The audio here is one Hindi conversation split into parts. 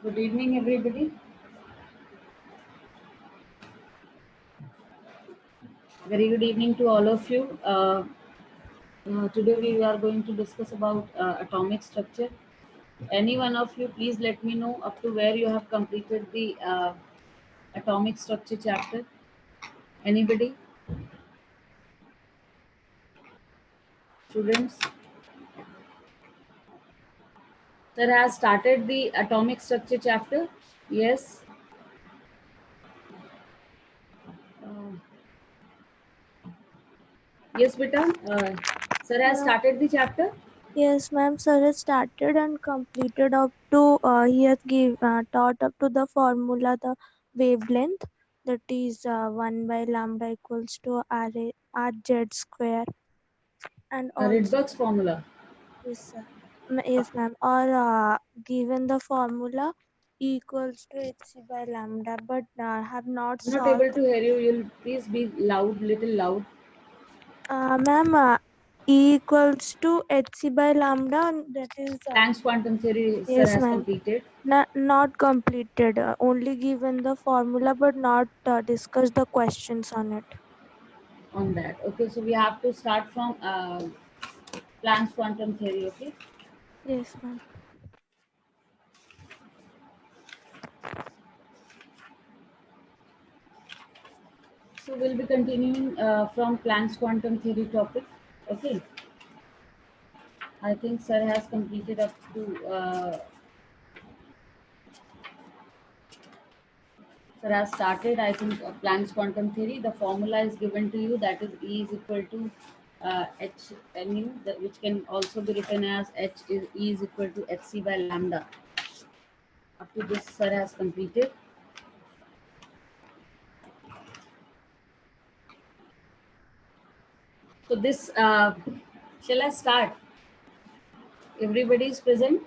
Good evening, everybody. Very good evening to all of you. Today we are going to discuss about atomic structure. Any one of you, please let me know up to where you have completed the atomic structure chapter. Anybody? Students? Sir has started the atomic structure chapter. Yes. Uh, yes, beta. Sir has Uh, started the chapter. yes, ma'am. Sir has started and completed up to he has taught up to the formula the wavelength, that is 1 by lambda equals to r z square, and also Rydberg's formula. yes sir. Yes ma'am, or given the formula E equals to hc by lambda, but have not I'm not solved. able to hear you. You'll please be loud, little loud. Ma'am, E equals to hc by lambda, and that is Planck's quantum theory, sir, yes has ma'am. completed. Not completed, only given the formula but not discussed the questions on it. On that. Okay, so we have to start from Planck's quantum theory. Okay, Yes, ma'am. so we'll be continuing from Planck's quantum theory topic. Okay, I think sir has completed up to sir has started. I think Planck's quantum theory. The formula is given to you. That is E is equal to h nu, which can also be written as h is E is equal to hc by lambda. Up to this, sir has completed. So this, shall I start? Everybody is present.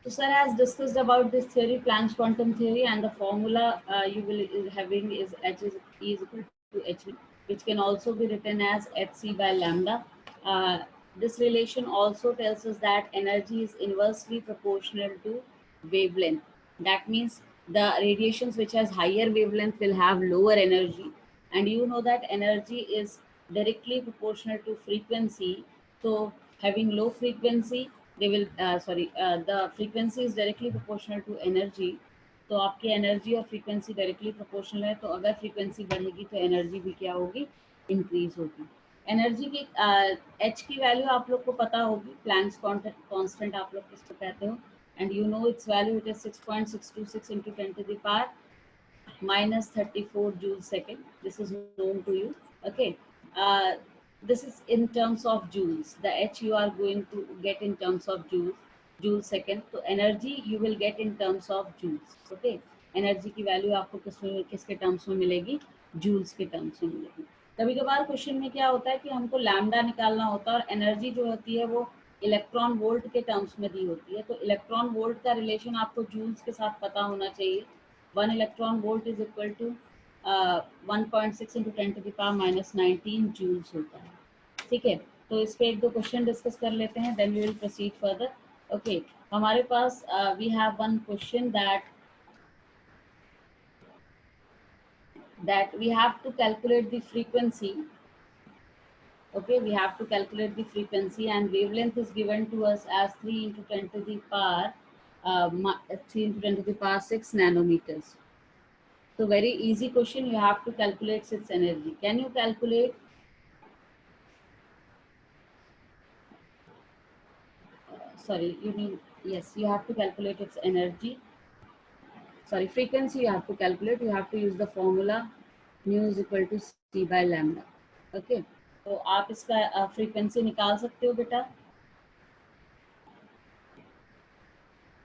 So sir has discussed about this theory, Planck's quantum theory, and the formula you will is having is H is E is equal to H, which can also be written as Hc by lambda. This relation also tells us that energy is inversely proportional to wavelength. That means the radiations which has higher wavelength will have lower energy, and you know that energy is directly proportional to frequency. So having low frequency, they will the frequency is directly proportional to energy. तो आपकी एनर्जी और फ्रीक्वेंसी डायरेक्टली प्रोपोर्शनल है, तो अगर फ्रीक्वेंसी बढ़ेगी तो एनर्जी भी क्या होगी, इंक्रीज होगी. एनर्जी की एच की वैल्यू आप लोग को पता होगी, प्लैंक्स कांस्टेंट आप लोग किसको कहते हो, and you know it's value, it is 6.626 into 10 to the power minus 34 joule second. This is known to you. Okay. Uh, this is in terms of joules. The H you are going to get in terms of joules, joule second. So energy you will get in terms of joules. Okay. Energy की वैल्यू आपको किसके टर्म्स में मिलेगी, जूल्स के टर्म्स में मिलेगी. कभी कभार क्वेश्चन में क्या होता है कि हमको लैम्डा निकालना होता है और एनर्जी जो होती है वो इलेक्ट्रॉन वोल्ट के टर्म्स में दी होती है. तो इलेक्ट्रॉन वोल्ट का रिलेशन आपको जूल्स के साथ पता होना चाहिए. 1 electron volt is equal to 1.6 into 10 to the power minus 19 joules होता है. ठीक है, तो इस पे एक दो क्वेश्चन डिस्कस कर लेते हैं, then we will proceed further. Okay, हमारे पास we have one question that we have to calculate the frequency. Okay, we have to calculate the frequency, and wavelength is given to us as 3 into 10 to the power 3 into 10 to the power 6 nanometers. So very easy question. You have to calculate its energy. Can you calculate? Sorry, you mean yes. You have to calculate its energy. Sorry, frequency. You have to calculate. You have to use the formula mu is equal to c by lambda. Okay. तो आप इसका frequency निकाल सकते हो बेटा.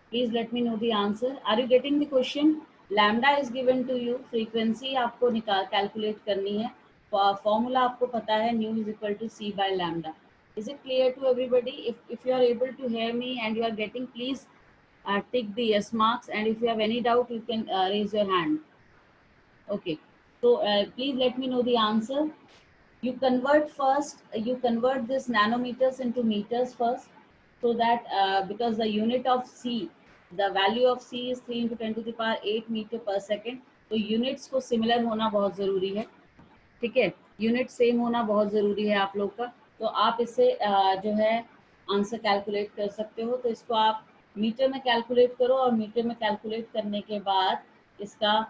Please let me know the answer. Are you getting the question? Lambda is given to you. Frequency आपको निकाल calculate करनी है. Formula आपको पता है, mu is equal to c by lambda. Is it clear to everybody? If you are able to hear me and you are getting, please tick the yes marks, and if you have any doubt, you can raise your hand. Okay. So please let me know the answer. You convert this nanometers into meters first, so that because the unit of C, the value of C is 3 into 10 to the power 8 meter per second, तो यूनिट्स को सिमिलर होना बहुत ज़रूरी है. ठीक है, यूनिट सेम होना बहुत ज़रूरी है आप लोग का. तो आप इससे जो है आंसर कैलकुलेट कर सकते हो. तो इसको आप मीटर में कैलकुलेट करो, और मीटर में कैलकुलेट करने के बाद इसका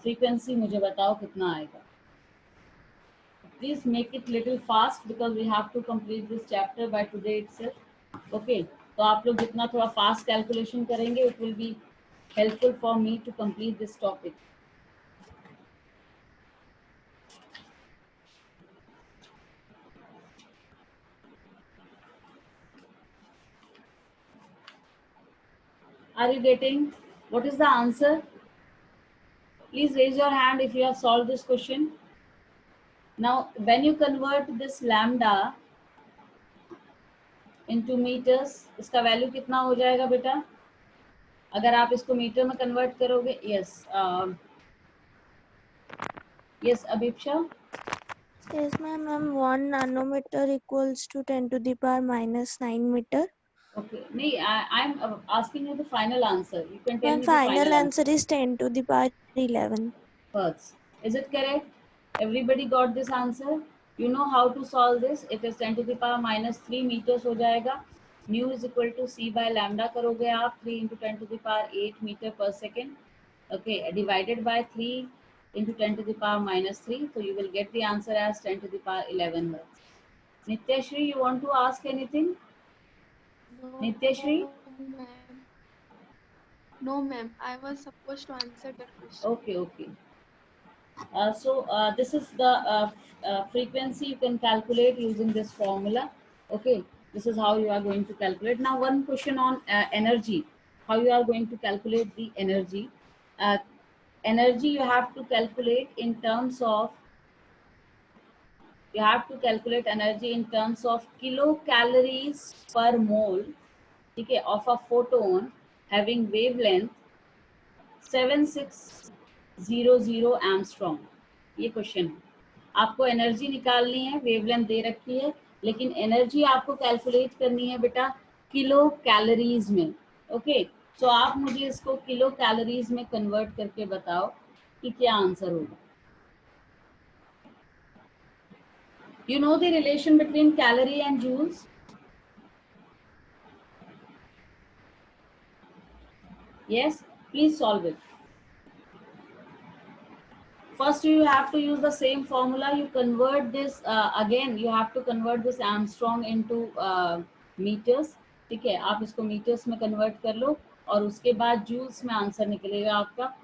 फ्रीक्वेंसी मुझे बताओ कितना आएगा. Please make it little fast because we have to complete this chapter by today itself. Okay, तो आप लोग जितना थोड़ा fast calculation करेंगे, it will be helpful for me to complete this topic. Are you getting? What is the answer? Please raise your hand if you have solved this question. Now, when you convert this lambda into meters, इसका वैल्यू कितना हो जाएगा बेटा? अगर आप इसको मीटर में कन्वर्ट करोगे, yes, Abhiksha? Yes, ma'am. 1 nanometer equals to 10 to the power minus 9 meter. Okay, no, I'm asking you the final answer. You can tell Ma'am, me the final final answer answer. is 10 to the power 11. Hertz. Is it correct? Everybody got this answer? You know how to solve this? It is 10 to the power minus 3 meters हो जाएगा. Mu is equal to C by lambda करोगे आप 3 into 10 to the power 8 meter per second. Okay, divided by 3 into 10 to the power minus 3. So you will get the answer as 10 to the power 11 hertz. Nityashri, you want to ask anything? No, Nityashri? ma'am. No, ma'am. I was supposed to answer that question. Okay, okay. So this is the frequency you can calculate using this formula. Okay, this is how you are going to calculate. Now one question on energy, how you are going to calculate the energy. uh, Energy you have to calculate in terms of, energy in terms of kilocalories per mole, okay, of a photon having wavelength 7600 एम्स्ट्रॉन्ग. ये क्वेश्चन है. आपको एनर्जी निकालनी है, वेवलेंथ दे रखी है, लेकिन एनर्जी आपको कैलकुलेट करनी है बेटा किलो कैलोरीज में. ओके, सो आप मुझे इसको किलो कैलोरीज में कन्वर्ट करके बताओ कि क्या आंसर होगा. You know the relation between calorie and joules? Yes, please solve it. First you have to use the same formula. You convert this again, you have to convert this Armstrong into meters. ठीक है, आप इसको meters में convert कर लो, और उसके बाद joules में आंसर निकलेगा आपका.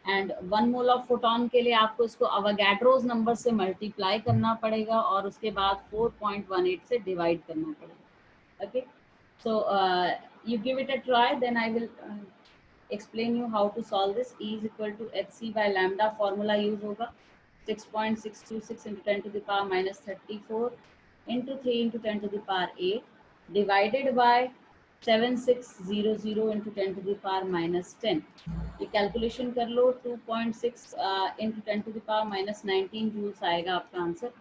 एंड 1 मोल ऑफ फोटोन के लिए आपको इसको अवोगाड्रोस नंबर से मल्टीप्लाई करना पड़ेगा, और उसके बाद 4.18 से डिवाइड करना पड़ेगा. Okay, so you give it a try, then I will explain you how to solve this. E is equal to hc by lambda formula use होगा. 6.626 into 10 to the power minus 34 into 3 into 10 to the power 8 divided by 7600 into 10 to the power minus 10. ये कैलकुलेशन कर लो. 2.6 into 10 to the power minus 19 joules आएगा आपका आंसर.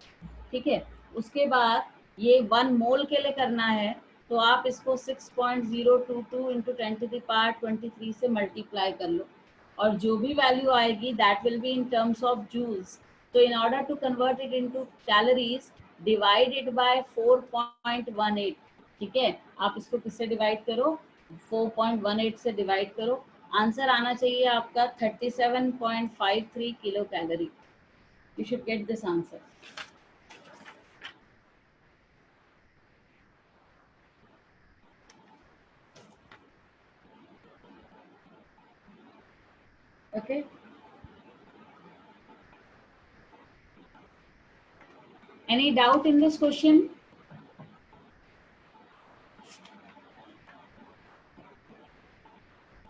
ठीक है, उसके बाद ये 1 मोल के लिए करना है, तो आप इसको 6.022 इंटू 10 टू द पावर 23 से मल्टीप्लाई कर लो, और जो भी वैल्यू आएगी that will be in terms of joules. तो in order to convert it into calories, divide it by 4.18. ठीक है, आप इसको किससे डिवाइड करो? 4.18 से डिवाइड करो. आंसर आना चाहिए आपका 37.53 kilo calorie. You should get this answer. Okay. Any doubt in this question?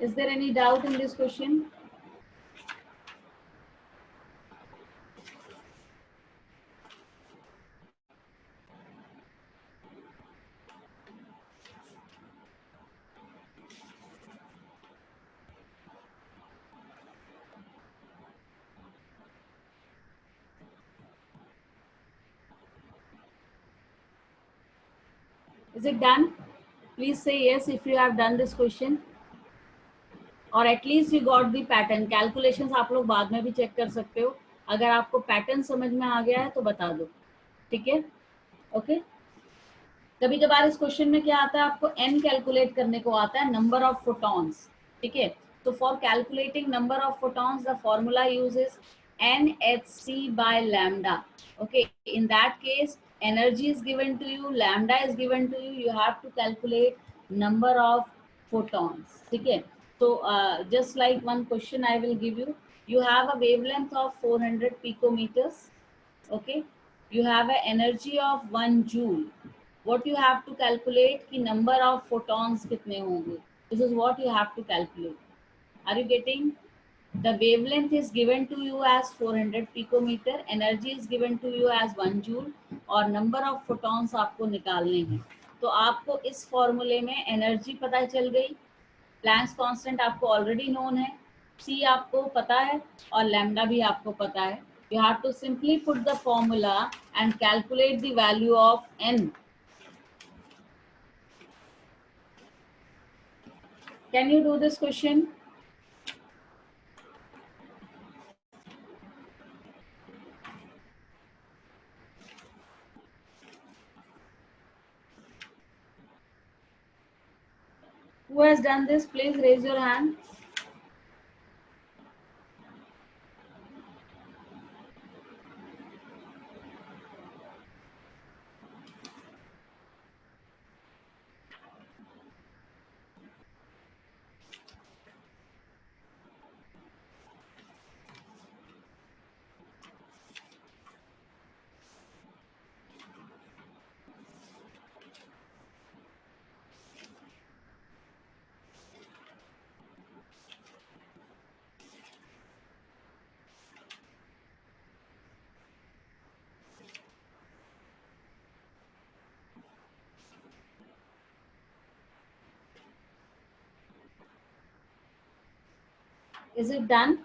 Is there any doubt in this question? Is it done? Please say yes if you have done this question. और at least you got the pattern. Calculations आप लोग बाद में भी चेक कर सकते हो. अगर आपको पैटर्न समझ में आ गया है तो बता दो. ठीक है, ओके. कभी कभार इस क्वेश्चन में क्या आता है, आपको n कैलकुलेट करने को आता है, नंबर ऑफ फोटॉन्स. ठीक है, तो for calculating number of photons the formula uses nhc by lambda. Okay, in that case energy is given to you, lambda is given to you, you have to calculate number of photons. ठीक है, so just like one question I will give you. You have a wavelength of 400 picometers. Okay, you have an energy of 1 joule. What you have to calculate कि number of photons कितने होंगे. This is what you have to calculate. Are you getting? The wavelength is given to you as 400 picometer, energy is given to you as 1 joule और number of photons आपको निकालने हैं. तो आपको इस फॉर्मूले में एनर्जी पता चल गई, प्लैंक्स कांस्टेंट आपको ऑलरेडी नोन है, C आपको पता है और लैम्डा भी आपको पता है. You have to simply put the formula and calculate the value of n. Can you do this question? Who has done this? Please raise your hand. Is it done?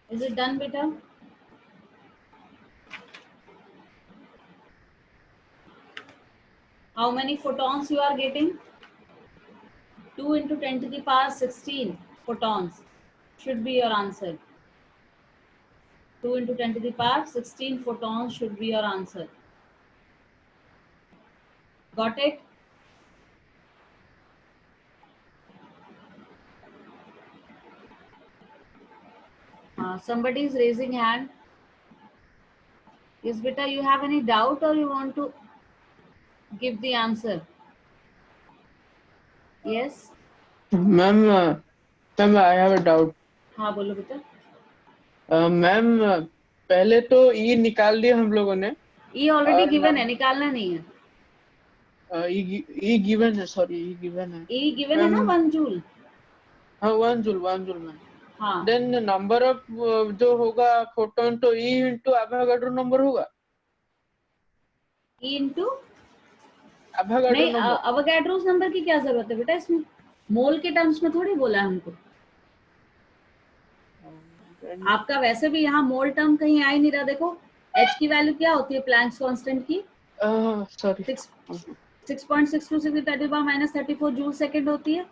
Is it done, beta? How many photons you are getting? 2 into 10 to the power 16 photons should be your answer. 2 into 10 to the power 16 photons should be your answer. Got it? Somebody is raising hand. Yes, beta, you have any doubt or you want to give the answer? Yes? Ma'am ma'am I have a doubt. हाँ बोलो बेटा. मैम पहले तो ई निकाल दिया हम लोगों ने. ई ऑलरेडी गिवन है, निकालना नहीं है. ई गिवन है, सॉरी ई गिवन है. ई गिवन है ना 1 जूल. हाँ 1 जूल मैम. हाँ. देन नंबर ऑफ जो होगा फोटोन तो ई इंटू एवोगाड्रो नंबर होगा. ई इंटू एवोगाड्रो नहीं, नंबर. अवोगाड्रोस नंबर की क्या जरूरत है बेटा, इसमें मोल के टर्म्स में थोड़ी बोला है हमको. आपका वैसे भी यहाँ मोल टर्म कहीं आ ही नहीं रहा. देखो H की वैल्यू क्या होती है प्लैंक्स कांस्टेंट की? सॉरी 6.626 × 10⁻³ जूल सेकंड होती है.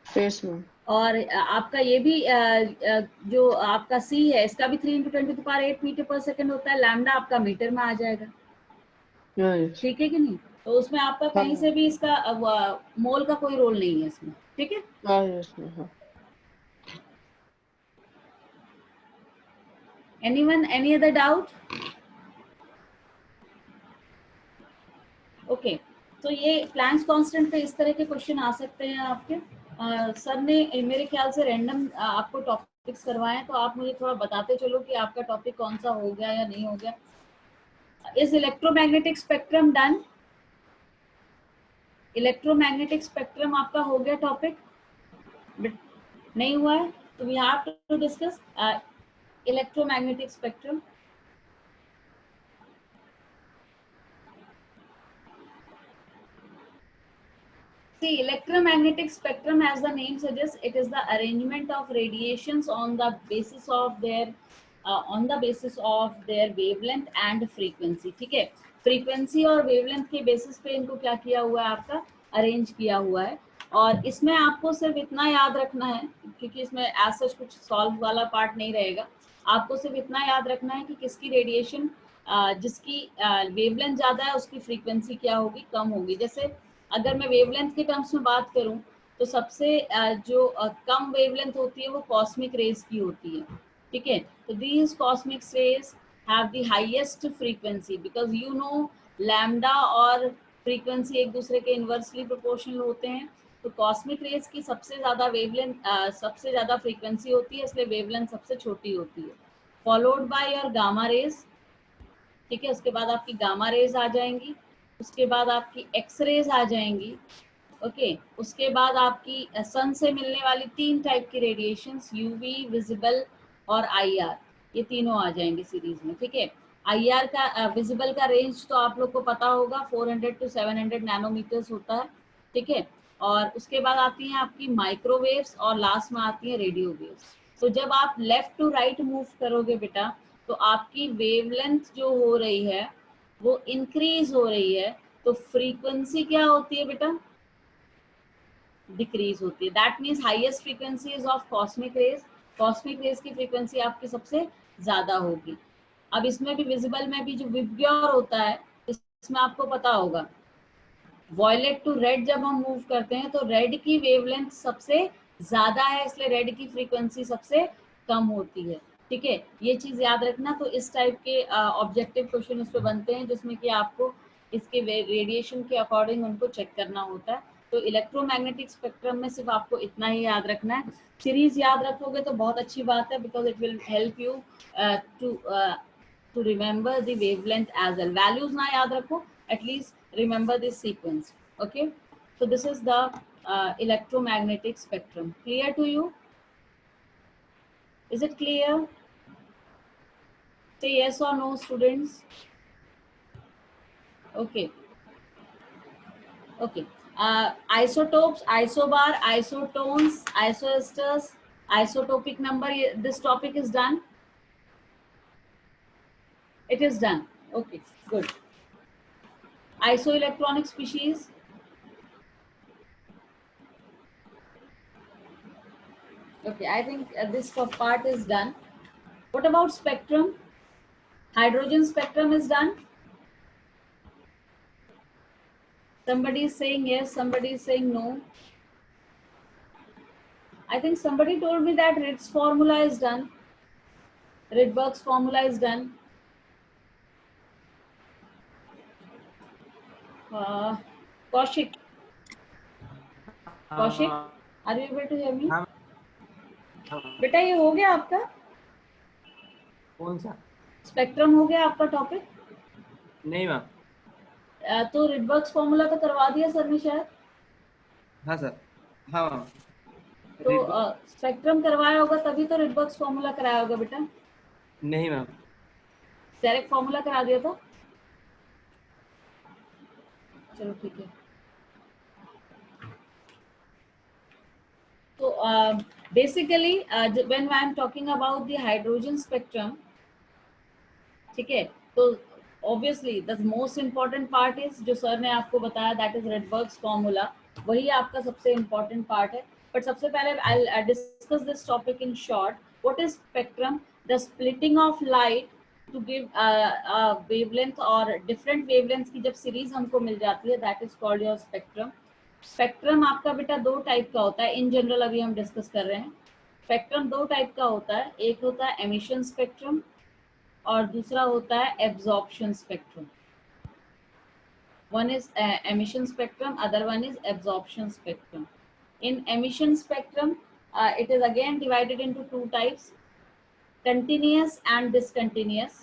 फेस में. और आपका ये भी जो आपका C है इसका भी 3 × 10⁸ मीटर पर सेकंड होता है. लैम्डा आपका मीटर में आ जाएगा. ठीक है कि नहीं? तो उसमें आपका कहीं से भी इसका मोल का कोई रोल नहीं है इसमें. ठीक है. Anyone, any other doubt? Okay, तो ये प्लैंक्स कांस्टेंट पे इस तरह के क्वेश्चन आ सकते हैं आपके. सर ने मेरे ख्याल से रैंडम आपको टॉपिक फिक्स करवाएं, तो आप मुझे थोड़ा बताते चलो कि आपका टॉपिक कौन सा हो गया या नहीं हो गया। Is electromagnetic spectrum done? Electromagnetic spectrum आपका हो गया टॉपिक? नहीं हुआ है तो we have to discuss electromagnetic spectrum. See, electromagnetic spectrum, as the name suggests, it is the arrangement of radiations on the basis of their wavelength and frequency. ठीक है, फ्रीक्वेंसी और वेवलेंथ के बेसिस पे इनको क्या किया हुआ है, आपका अरेंज किया हुआ है। और इसमें आपको सिर्फ इतना याद रखना है, क्योंकि इसमें एज सच कुछ सॉल्व वाला पार्ट नहीं रहेगा, आपको सिर्फ इतना याद रखना है कि किसकी रेडिएशन, जिसकी वेवलेंथ ज़्यादा है उसकी फ्रीक्वेंसी क्या होगी, कम होगी। जैसे अगर मैं वेवलेंथ के टर्म्स में बात करूं तो सबसे जो कम वेवलेंथ होती है वो कॉस्मिक रेज की होती है। ठीक है, तो these cosmic rays have the highest frequency, because you know lambda और फ्रीक्वेंसी एक दूसरे के इनवर्सली प्रोपोर्शनल होते हैं। तो कॉस्मिक रेज की सबसे ज़्यादा वेवलेंथ, सबसे ज़्यादा फ्रीक्वेंसी होती है, इसलिए वेवलेंथ सबसे छोटी होती है, followed by your gamma rays. ठीक है, उसके बाद आपकी गामा रेज आ जाएंगी, उसके बाद आपकी एक्स रेज आ जाएंगी। ओके, उसके बाद आपकी सन से मिलने वाली 3 टाइप की रेडिएशंस, यूवी, विजिबल और आईआर, ये तीनों आ जाएंगे सीरीज में। ठीक है, आईआर का विजिबल का रेंज तो आप लोग को पता होगा 400 to 700 नैनोमीटर्स होता है। ठीक है, और उसके बाद आती हैं आपकी माइक्रोवेव्स और लास्ट में आती है रेडियो वेव्स। तो जब आप लेफ्ट टू राइट मूव करोगे बेटा, तो आपकी वेवलेंथ जो हो रही है वो इंक्रीज हो रही है, तो फ्रीक्वेंसी क्या होती है बेटा, डिक्रीज होती है। That means highest frequency is of cosmic rays, cosmic rays की फ्रीक्वेंसी आपकी सबसे ज्यादा होगी। अब इसमें भी विजिबल में भी जो विबग्योर होता है, इसमें आपको पता होगा वॉयलेट टू रेड जब हम मूव करते हैं तो रेड की वेवलेंथ सबसे ज्यादा है, इसलिए रेड की फ्रीक्वेंसी सबसे कम होती है। ठीक है, ये चीज याद रखना। तो इस टाइप के ऑब्जेक्टिव क्वेश्चन इस पे बनते हैं, जिसमें कि आपको इसके रेडिएशन के अकॉर्डिंग उनको चेक करना होता है। तो इलेक्ट्रोमैग्नेटिक स्पेक्ट्रम में सिर्फ आपको इतना ही याद रखना है। सीरीज याद रखोगे तो बहुत अच्छी बात है, because it will help you to remember the wavelength as well. Values ना याद रखो, at least remember this sequence. Okay, so this is the electromagnetic spectrum. Clear to you? Is it clear? Say yes or no, students. Okay, okay. Isotopes, isobar, isotones, isoesters, isotopic number, this topic is done. It is done. Okay, good. Isoelectronic species. Okay, I think this part is done. What about spectrum? Hydrogen spectrum is done. Somebody is saying yes, somebody is saying no. I think somebody told me that Rydberg's formula is done. Rydberg's formula is done. Kaushik. Kaushik, are you able to hear me? बेटा ये हो गया आपका? कौन सा? स्पेक्ट्रम हो गया आपका टॉपिक? नहीं मैम। तो रिडबर्ग्स फॉर्मूला तो करवा दिया सर ने शायद। हाँ सर, हाँ मैम। तो स्पेक्ट्रम करवाया होगा तभी तो रिडबर्ग्स फॉर्मूला कराया होगा बेटा। नहीं मैम। डायरेक्ट फॉर्मूला करा दिया था। चलो ठीक है। So basically when I am talking about the hydrogen spectrum, ठीक है, तो obviously the most important part is जो सर ने आपको बताया, that is Rydberg's formula, वही आपका सबसे important part है। But सबसे पहले I'll discuss this topic in short. What is spectrum? The splitting of light to give wavelength और different wavelengths की जब series हमको मिल जाती है, that is called your spectrum. Spectrum आपका बेटा 2 टाइप का होता है इन जनरल, अभी हम डिस्कस कर रहे हैं। स्पेक्ट्रम 2 टाइप का होता है, एक होता है एमिशन स्पेक्ट्रम और दूसरा होता है absorption spectrum. One is emission spectrum, other one is absorption spectrum. In emission spectrum It is again divided into two types, continuous and discontinuous.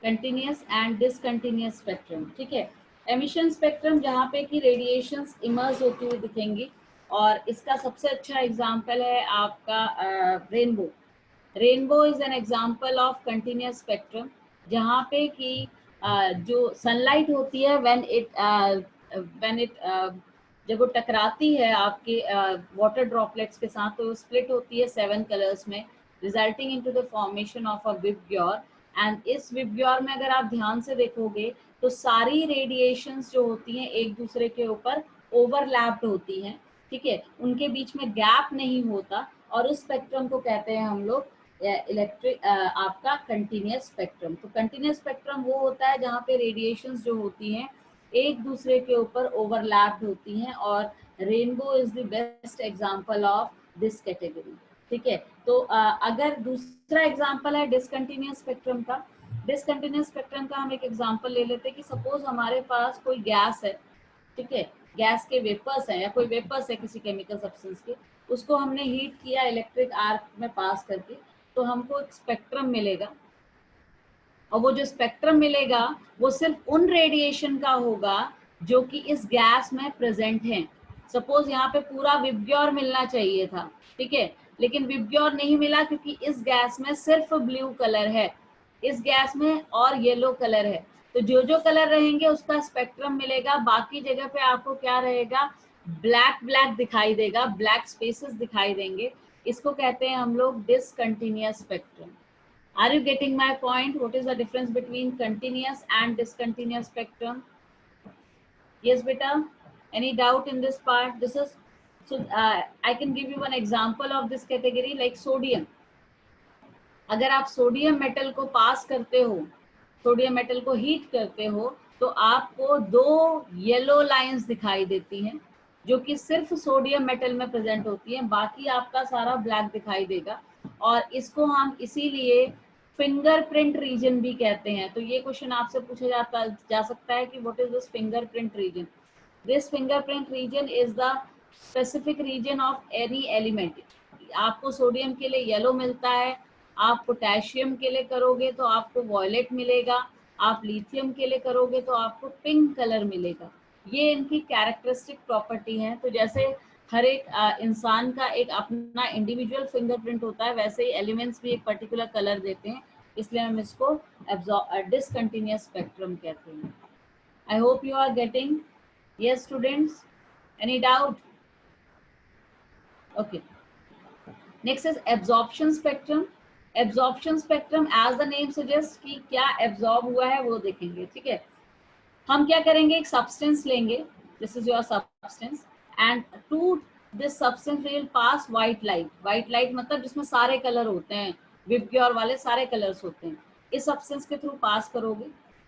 Continuous and discontinuous spectrum, ठीक है। एमिशन स्पेक्ट्रम जहाँ पे कि रेडिएशंस इमर्ज होती हुई दिखेंगी, और इसका सबसे अच्छा एग्जांपल है आपका rainbow. Rainbow is an example of continuous spectrum, जहाँ पे कि जो सनलाइट होती है व्हेन इट जब वो टकराती है आपके वाटर ड्रॉपलेट्स के साथ, तो स्प्लिट होती है 7 कलर्स में, resulting into the formation of a VIBGYOR. And इस विबग्योर में अगर आप ध्यान से देखोगे तो सारी रेडिएशंस जो होती हैं एक दूसरे के ऊपर ओवरलैप्ड होती हैं, ठीक है, उनके बीच में गैप नहीं होता, और उस स्पेक्ट्रम को कहते हैं हम लोग इलेक्ट्रिक आपका कंटिन्यूस स्पेक्ट्रम। तो कंटिन्यूस स्पेक्ट्रम वो होता है जहाँ पे रेडिएशंस जो होती हैं एक दूसरे के ऊपर ओवरलैप्ड होती हैं, और rainbow is the best example of this category, ठीक है। तो अगर दूसरा एग्जांपल है डिसकंटिन्यूस स्पेक्ट्रम का, डिसकंटिन्यूस स्पेक्ट्रम का हम एक एग्जांपल ले लेते हैं कि सपोज हमारे पास कोई गैस है, ठीक है, गैस के वेपर्स हैं या कोई वेपर्स है किसी केमिकल सब्सटेंस के, उसको हमने हीट किया इलेक्ट्रिक आर्क में पास करके, तो हमको एक स्पेक्ट्रम मिलेगा, और वो जो स्पेक्ट्रम मिलेगा वो सिर्फ उन रेडिएशन का होगा जो कि इस गैस में प्रेजेंट है। सपोज यहाँ पे पूरा विबग्योर मिलना चाहिए था, ठीक है, लेकिन विबग्योर नहीं मिला क्योंकि इस गैस में सिर्फ ब्लू कलर है, इस गैस में और येलो कलर है। तो जो जो कलर रहेंगे उसका स्पेक्ट्रम मिलेगा, बाकी जगह पे आपको क्या रहेगा, ब्लैक ब्लैक दिखाई देगा, ब्लैक स्पेसेस दिखाई देंगे। इसको कहते हैं हम लोग discontinuous spectrum. Are you getting my point? What is the difference between continuous and discontinuous spectrum? Yes, beta. Any doubt in this part? This is so. I can give you one example of this category, like sodium. अगर आप सोडियम मेटल को पास करते हो, सोडियम मेटल को हीट करते हो, तो आपको दो येलो लाइंस दिखाई देती हैं जो कि सिर्फ सोडियम मेटल में प्रेजेंट होती हैं, बाकी आपका सारा ब्लैक दिखाई देगा, और इसको हम इसीलिए फिंगरप्रिंट रीजन भी कहते हैं। तो ये क्वेश्चन आपसे पूछा जा सकता है कि what is this fingerprint region. This fingerprint region is the specific region of any element. आपको सोडियम के लिए येलो मिलता है, आप पोटेशियम के लिए करोगे तो आपको वॉयलेट मिलेगा, आप लिथियम के लिए करोगे तो आपको पिंक कलर मिलेगा। ये इनकी कैरेक्टरिस्टिक प्रॉपर्टी है। तो जैसे हर एक इंसान का एक अपना इंडिविजुअल फिंगरप्रिंट होता है, वैसे ही एलिमेंट्स भी एक पर्टिकुलर कलर देते हैं, इसलिए हम इसको डिसकंटिन्यूअस स्पेक्ट्रम कहते हैं। I hope you are getting. Yes students, any doubt? Okay, next is absorption spectrum. Absorption spectrum as the name suggest कि क्या एब्जॉर्ब हुआ है वो देखेंगे, ठीक है। हम क्या करेंगे, एक सब्सटेंस लेंगे, this is your substance, and to this substance will pass white light. White light मतलब जिसमें सारे कलर होते हैं, विबग्योर वाले सारे कलर्स होते हैं, इस सब्सटेंस के थ्रू पास करोगे,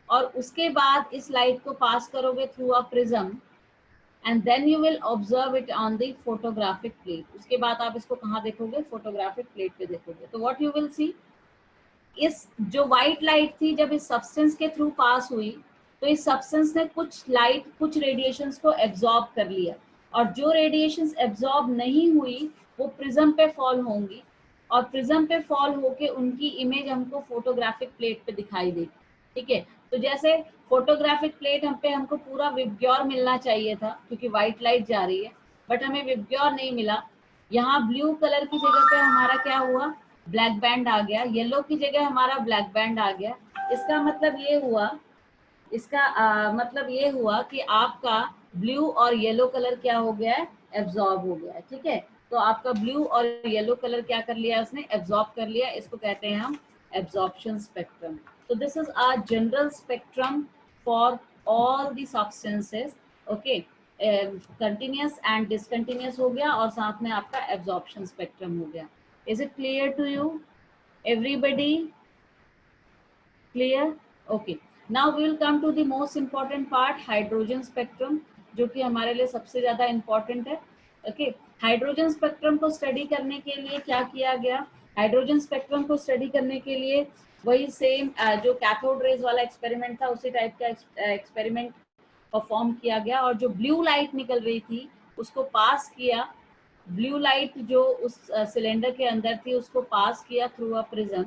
और उसके बाद इस लाइट को पास करोगे through a prism, and then you will observe it on the photographic plate. उसके बाद आप इसको कहाँ देखोगे, फोटोग्राफिक प्लेट पे देखोगे। तो व्हाट यू विल सी, इस जो व्हाइट लाइट थी जब इस सब्सटेंस के थ्रू पास हुई, तो इस सब्सटेंस ने कुछ लाइट, कुछ रेडिएशंस को एब्जॉर्ब कर लिया, और जो रेडिएशंस एब्जॉर्ब नहीं हुई वो प्रिज्म पे फॉल होंगी, और प्रिज्म पे फॉल होके उनकी इमेज हमको फोटोग्राफिक प्लेट पे दिखाई देगी, ठीक है। तो जैसे फोटोग्राफिक प्लेट हम पे हमको पूरा विबग्योर मिलना चाहिए था क्योंकि व्हाइट लाइट जा रही है, बट हमें विबग्योर नहीं मिला। यहाँ ब्लू कलर की जगह पे हमारा क्या हुआ, ब्लैक बैंड आ गया, येलो की जगह हमारा ब्लैक बैंड आ गया। इसका मतलब ये हुआ, इसका मतलब ये हुआ कि आपका ब्लू और येलो कलर क्या हो गया है, एब्जॉर्ब हो गया है, ठीक है। तो आपका ब्लू और येलो कलर क्या कर लिया, उसने एब्जॉर्ब कर लिया, इसको कहते हैं हम absorption spectrum. So this is our general spectrum for all the substances, okay। Continuous and discontinuous हो गया, और साथ में आपका absorption spectrum हो गया। Is it clear to you? Everybody clear? Okay. Now we will come to the most important part, hydrogen spectrum, जो कि हमारे लिए सबसे ज्यादा important है, okay। हाइड्रोजन स्पेक्ट्रम को स्टडी करने के लिए क्या किया गया, हाइड्रोजन स्पेक्ट्रम को स्टडी करने के लिए वही सेम जो कैथोड रेज वाला एक्सपेरिमेंट था, उसी टाइप का एक्सपेरिमेंट परफॉर्म किया गया, और जो ब्लू लाइट निकल रही थी उसको पास किया, ब्लू लाइट जो उस सिलेंडर के अंदर थी उसको पास किया through a prism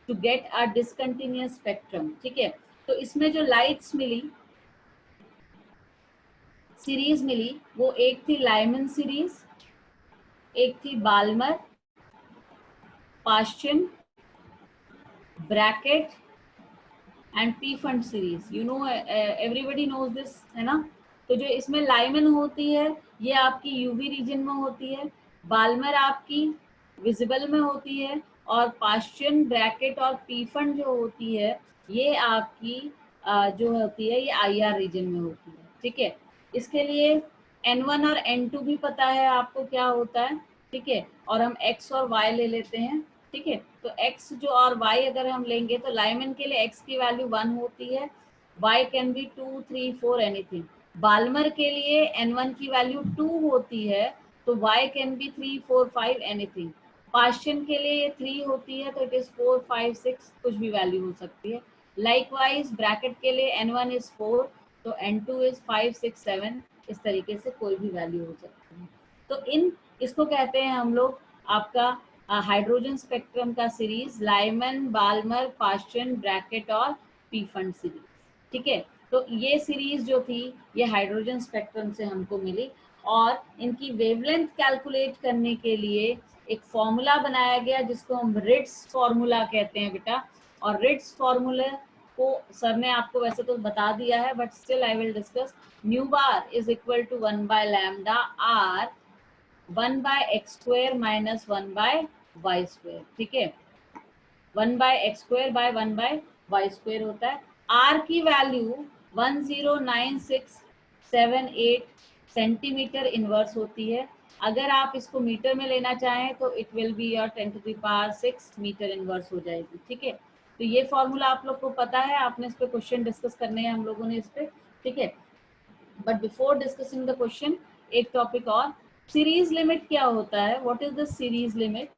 to get a discontinuous spectrum. ठीक है, तो इसमें जो लाइट्स मिली, सीरीज मिली, वो एक थी लाइमन सीरीज, एक थी Balmer, Paschen, Brackett and Pfund series. You know, everybody knows this, है ना। तो जो इसमें लाइमन होती है ये आपकी यूवी रीजन में होती है, बाल्मर आपकी विजिबल में होती है, और पाश्चिन, ब्रैकेट और पी फंड जो होती है ये आपकी जो होती है ये आईआर रीजन में होती है। ठीक है, इसके लिए N1 और N2 भी पता है आपको क्या होता है। ठीक है, और हम X और Y ले लेते हैं। ठीक है, तो X जो और Y अगर हम लेंगे तो लाइमन के लिए X की वैल्यू 1 होती है, Y can be 2, 3, 4 anything. Balmer के लिए N1 की वैल्यू 2 होती है तो Y कैन बी 3, 4, 5 एनीथिंग। पाश्चिन के लिए ये 3 होती है तो इट इज 4, 5, 6 कुछ भी वैल्यू हो सकती है। लाइकवाइज ब्रैकेट के लिए N1 इज 4 तो N2 इज 5, 6, 7, इस तरीके से कोई भी वैल्यू हो सकती है। तो इसको कहते हैं हम लोग आपका हाइड्रोजन स्पेक्ट्रम का series, Lyman, Balmer, Paschen, bracket और पी फंड सीरीज। ठीक है, तो ये सीरीज जो थी ये हाइड्रोजन स्पेक्ट्रम से हमको मिली, और इनकी वेवलेंथ कैलकुलेट करने के लिए एक फॉर्मूला बनाया गया जिसको हम रिट्स फॉर्मूला कहते हैं बेटा। और रिट्स फॉर्मूला को सर ने आपको वैसे तो बता दिया है but still I will discuss. Nu bar is equal to 1 by lambda R 1 by x square minus 1 by y square. ठीक है, 1 by x square by 1 by y square होता है। आर की वैल्यू 109678 सेंटीमीटर इनवर्स होती है। अगर आप इसको मीटर में लेना चाहें तो it will be your 10⁶ metre inverse हो जाएगी। ठीक है, तो ये फॉर्मूला आप लोग को पता है, आपने इस पे क्वेश्चन डिस्कस करने हैं हम लोगों ने इस पे। ठीक है, but before discussing the question एक टॉपिक और, सीरीज लिमिट क्या होता है, what is the series limit.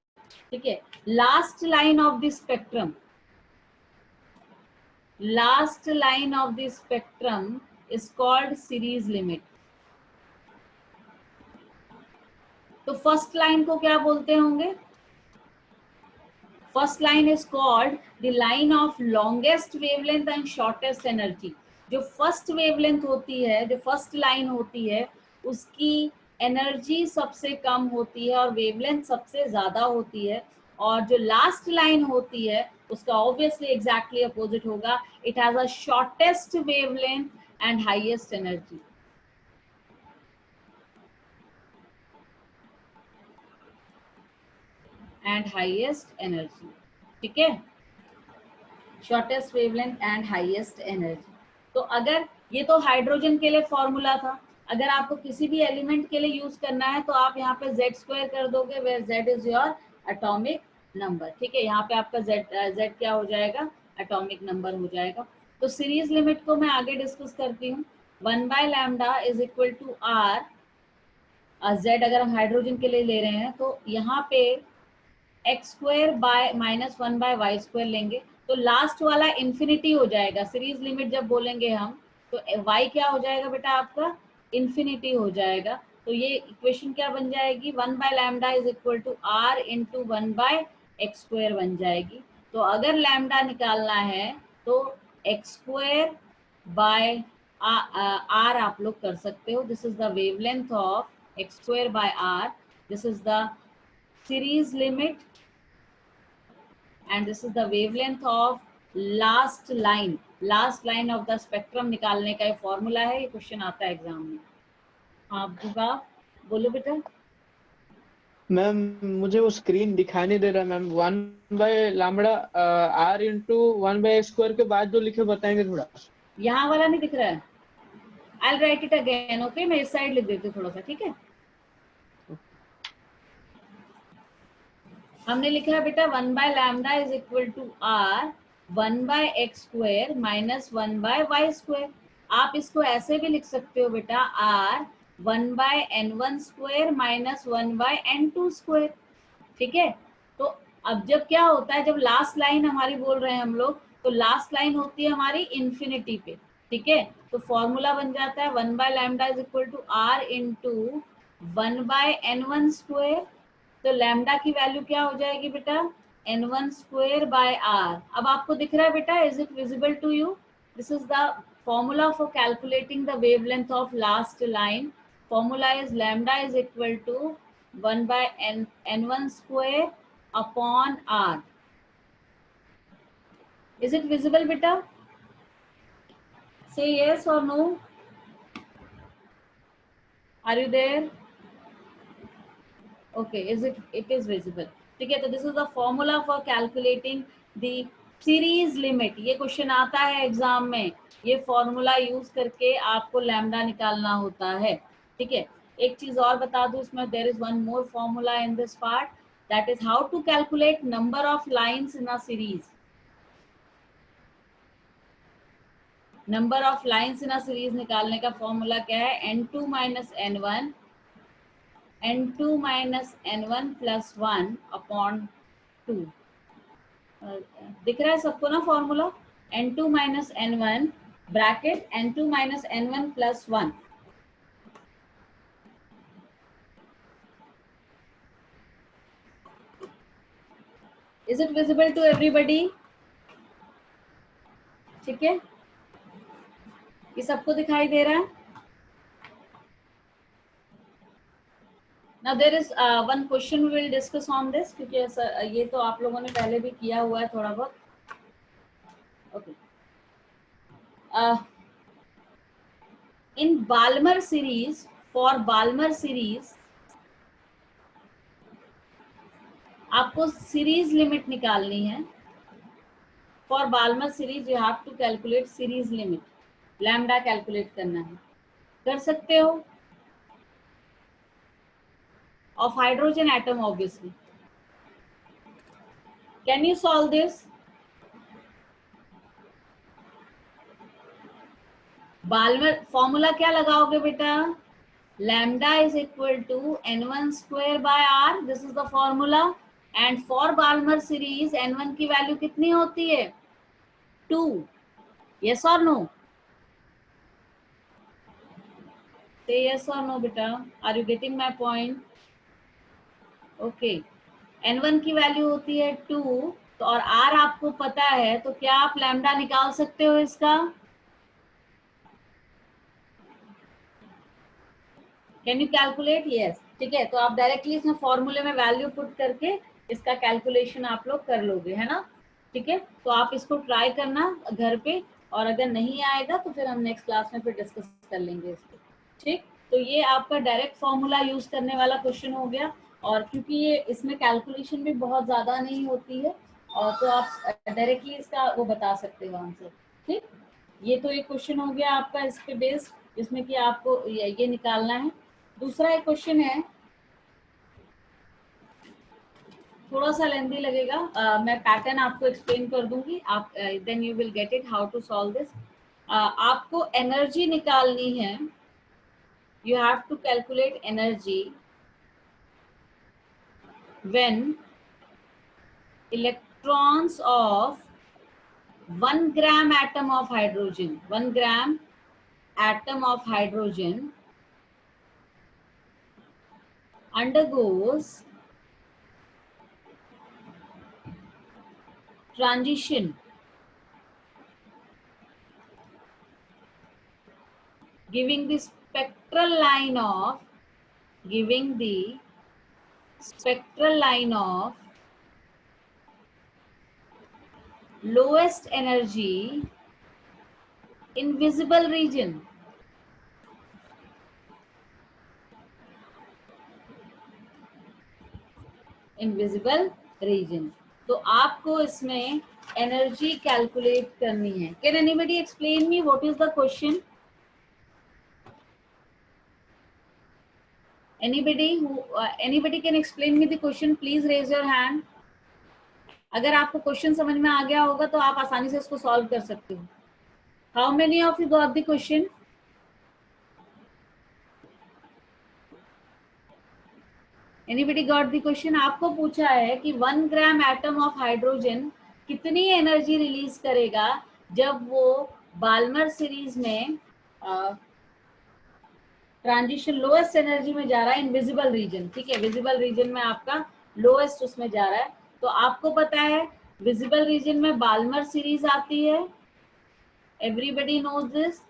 ठीक है, last line of the spectrum, last line of the spectrum is called series limit. तो फर्स्ट लाइन को क्या बोलते होंगे, first line is called the line of longest wavelength and shortest energy. जो फर्स्ट वेवलेंथ होती है, जो फर्स्ट लाइन होती है उसकी एनर्जी सबसे कम होती है और वेवलेंथ सबसे ज्यादा होती है, और जो लास्ट लाइन होती है उसका ऑब्वियसली एग्जैक्टली अपोजिट होगा, it has a shortest wavelength and highest energy. And highest energy. ठीक है, shortest wavelength and highest energy. तो अगर ये तो हाइड्रोजन के लिए फॉर्मूला था, अगर आपको किसी भी एलिमेंट के लिए यूज करना है तो आप यहाँ पे Z² कर दोगे, where Z is your atomic number. ठीक है, यहाँ पे आपका Z क्या हो जाएगा, एटॉमिक नंबर हो जाएगा। तो सीरीज लिमिट को मैं आगे डिस्कस करती हूँ। 1 by lambda is equal to R, Z अगर हम हाइड्रोजन के लिए ले रहे हैं तो यहाँ पे x² by minus 1 by y square लेंगे तो लास्ट वाला इंफिनिटी हो जाएगा। सीरीज लिमिट जब बोलेंगे हम तो y क्या हो जाएगा बेटा, आपका इंफिनिटी हो जाएगा। तो ये इक्वेशन क्या बन जाएगी, 1 by lambda is equal to R into 1 by x² बन जाएगी। तो अगर लैम्डा निकालना है तो x² बाय R आप लोग कर सकते हो। This is the wavelength of x² by R, this is the series limit and this is the wavelength of last line of the spectrum निकालने का ये फॉर्मूला है, ये क्वेश्चन आता है एग्जाम में। हाँ बुगा बोलो बेटा। मैम मुझे वो स्क्रीन दिखाई नहीं दे रहा ma'am. 1 by lambda R into 1 by x² के बाद जो लिखे बताएंगे थोड़ा। यहाँ वाला नहीं दिख रहा है, I'll write it again, okay? मैं इस साइड लिख देती हूँ थोड़ा सा, ठीक है। हमने लिखा है बेटा 1 by lambda is equal to R 1 by x² minus 1 by y square. आप इसको ऐसे भी लिख सकते हो बेटा R 1 by n1 square minus 1 by n2 square. ठीक है, तो अब जब क्या होता है, जब लास्ट लाइन हमारी बोल रहे हैं हम लोग, तो लास्ट लाइन होती है हमारी इंफिनिटी पे। ठीक है, तो फॉर्मूला बन जाता है 1 by lambda is equal to R into 1/n1 square, तो लैम्डा की वैल्यू क्या हो जाएगी बेटा, n1 स्क्वायर बाय r। अब आपको दिख रहा है बेटा, is it visible to you? This is the formula for calculating the wavelength of last line. Formula is lambda is equal to 1/n1 square upon r. Is it visible beta? Say yes or no. Are you there? Okay, it is visible. ठीक है, तो this is the formula for calculating the series limit. ये क्वेश्चन आता है एग्जाम में, ये फॉर्मूला यूज करके आपको लैम्डा निकालना होता है। ठीक है, एक चीज और बता दूं इसमें, there is one more formula in this part, that is how to calculate number of lines in a series. Number of lines in a series निकालने का फॉर्मूला क्या है, n2 minus n1 n2 minus n1 plus 1 upon 2। दिख रहा है सबको ना formula, n2 minus n1 bracket n2 minus n1 plus 1। Is it visible to everybody? ठीक है, ये सबको दिखाई दे रहा है? Now there is one question we will discuss on this, क्योंकि ये तो आप लोगों ने पहले भी किया हुआ है थोड़ा बहुत। Okay. In Balmer series, for Balmer series, आपको सीरीज लिमिट निकालनी है। For Balmer series you have to calculate series limit, lambda calculate करना है। कर सकते हो? Of hydrogen atom obviously. Can you solve this? Balmer formula क्या लगाओगे बेटा, lambda is equal to n1 square by r, this is the formula. And for Balmer series n1 की वैल्यू कितनी होती है, 2। यस और नो? से यस और नो बेटा, are you getting my point? Okay, n1 की वैल्यू होती है 2, तो और r आपको पता है, तो क्या आप लैम्डा निकाल सकते हो इसका? Can you calculate? यस। ठीक है, तो आप डायरेक्टली इसमें फॉर्मूले में वैल्यू पुट करके इसका कैलकुलेशन आप लोग कर लोगे, है ना? ठीक है, तो आप इसको ट्राई करना घर पे, और अगर नहीं आएगा तो फिर हम नेक्स्ट क्लास में फिर डिस्कस कर लेंगे इसको। ठीक, तो ये आपका डायरेक्ट फॉर्मूला यूज करने वाला क्वेश्चन हो गया, और क्योंकि ये इसमें कैलकुलेशन भी बहुत ज्यादा नहीं होती है, और तो आप डायरेक्टली इसका वो बता सकते हो आंसर। ठीक, ये तो एक क्वेश्चन हो गया आपका इस पे बेस्ड, जिसमें कि आपको ये निकालना है। दूसरा एक क्वेश्चन है, थोड़ा सा लेंथी लगेगा, मैं पैटर्न आपको एक्सप्लेन कर दूंगी, आप then you will get it how to solve this. आपको एनर्जी निकालनी है, you have to calculate energy when electrons of 1 gram atom of hydrogen, 1 gram atom of hydrogen undergoes transition giving the spectral line of lowest energy in visible region. Invisible region, तो आपको इसमें एनर्जी कैलकुलेट करनी है। Can anybody explain me what is the question? anybody can explain me the question, please raise your hand. अगर आपको क्वेश्चन समझ में आ गया होगा तो आप आसानी से इसको सॉल्व कर सकते हो। How many of you got the question? Anybody got the question? आपको पूछा है कि 1 ग्राम एटम ऑफ हाइड्रोजन कितनी एनर्जी रिलीज करेगा जब वो बाल्मर सीरीज में ट्रांजिशन लोएस्ट एनर्जी में जा रहा है इन विजिबल रीजन, ठीक है, विजिबल रीजन में आपका लोएस्ट उसमें जा रहा है। तो आपको पता है विजिबल रीजन में बाल्मर सीरीज आती है, एवरीबडी नोज दिस,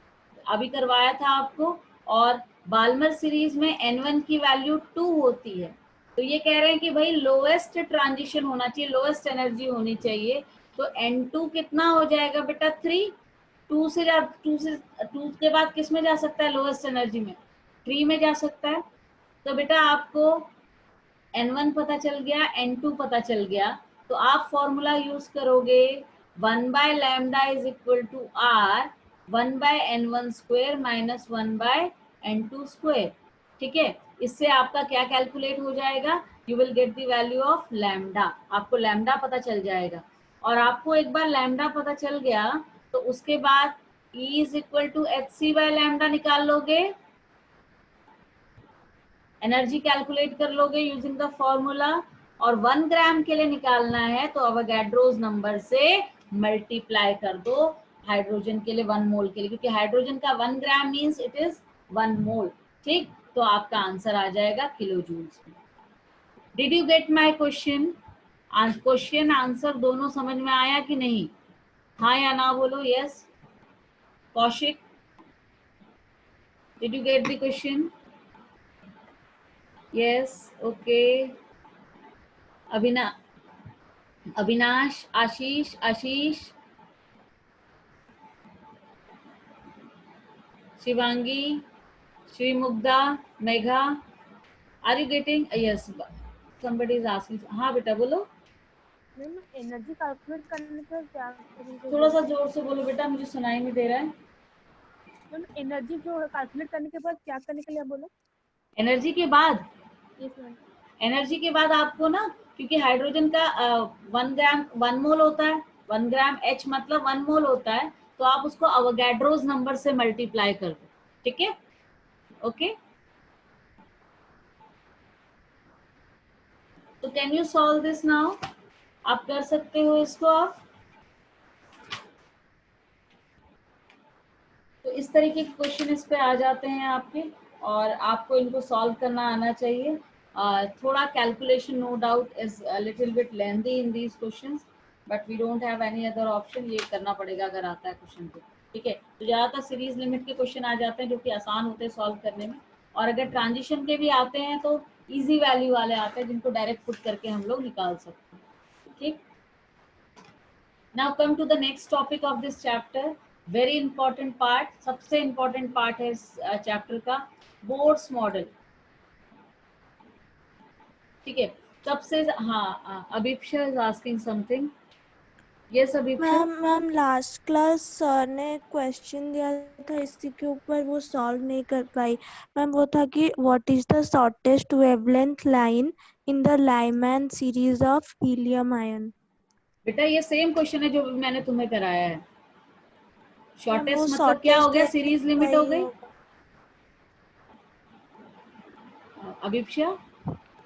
अभी करवाया था आपको। और बाल्मर सीरीज में N1 की वैल्यू 2 होती है। तो ये कह रहे हैं कि भाई लोएस्ट ट्रांजिशन होना चाहिए, लोएस्ट एनर्जी होनी चाहिए। तो N2 कितना हो जाएगा बेटा 3, 2 के बाद किस में जा सकता है लोएस्ट एनर्जी में, 3 में जा सकता है। तो बेटा आपको N1 पता चल गया, N2 पता चल गया, तो आप फॉर्मूला यूज करोगे 1 by lambda is equal to R 1 by N1 square minus 1 by N2 square, ठीक है। इससे आपका क्या कैलकुलेट हो जाएगा, you will get the value of lambda, आपको लैम्डा पता चल जाएगा। और आपको एक बार लैम्डा पता चल गया तो उसके बाद E is equal to HC by lambda निकाल लोगे, एनर्जी कैलकुलेट कर लोगे यूजिंग द फॉर्मूला। और 1 ग्राम के लिए निकालना है तो अवोगाड्रोस नंबर से मल्टीप्लाई कर दो हाइड्रोजन के लिए 1 मोल के लिए, क्योंकि हाइड्रोजन का 1 ग्राम मीन्स इट इज 1 मोल, ठीक। तो आपका आंसर आ जाएगा किलो जूल्स में। Did you get my question? Question answer दोनों समझ में आया कि नहीं? हाँ या ना बोलो। Yes Kaushik, did you get the question? Yes, okay. Avinash, Ashish, Shivangi, Shrimugdha, Megha, are you getting? Yes, somebody is asking. हाँ बेटा बोलो। मैम एनर्जी कैलकुलेट करने का क्या करेंगे? थोड़ा सा जोर से बोलो बेटा, मुझे सुनाई नहीं दे रहा है। मैम एनर्जी जो कैलकुलेट करने के बाद क्या करने के लिए बोलो? एनर्जी के बाद, यस मैम। एनर्जी के बाद आपको ना, क्योंकि हाइड्रोजन का 1 ग्राम 1 मोल होता है, 1 ग्राम H मतलब 1 मोल होता है, तो आप उसको अवोगाड्रोस नंबर से मल्टीप्लाई कर दो, ठीक है। ओके, तो can you solve this now? आप कर सकते हो इसको आप। तो इस तरीके के क्वेश्चन इस पे आ जाते हैं आपके, और आपको इनको सॉल्व करना आना चाहिए। थोड़ा calculation no doubt is little bit lengthy in these questions, but we don't have any other option, ये करना पड़ेगा अगर आता है क्वेश्चन तो, ठीक है। तो ज़्यादातर सीरीज लिमिट के क्वेश्चन आ जाते हैं जो कि आसान होते हैं सॉल्व करने में, और अगर ट्रांजिशन के भी आते हैं तो ईजी वैल्यू वाले आते हैं जिनको डायरेक्ट पुट करके हम लोग निकाल सकते हैं, ठीक। Now come to the next topic of this chapter, very important part, सबसे important part है इस चैप्टर का, बोर्ड्स मॉडल, ठीक है। सबसे हाँ, Abhipsa is asking something. Yes Abhipsa. Ma'am last class sir ने क्वेश्चन दिया था इसी के ऊपर, वो सॉल्व नहीं कर पाई मैम। वो था कि what is the shortest wavelength line in the Lyman series of helium ion? बेटा ये सेम क्वेश्चन है जो मैंने तुम्हें कराया है। मैम वो शॉर्टेस्ट मतलब क्या हो शॉर्टेस्ट गया, सीरीज लिमिट हो गई। अभिप्सा,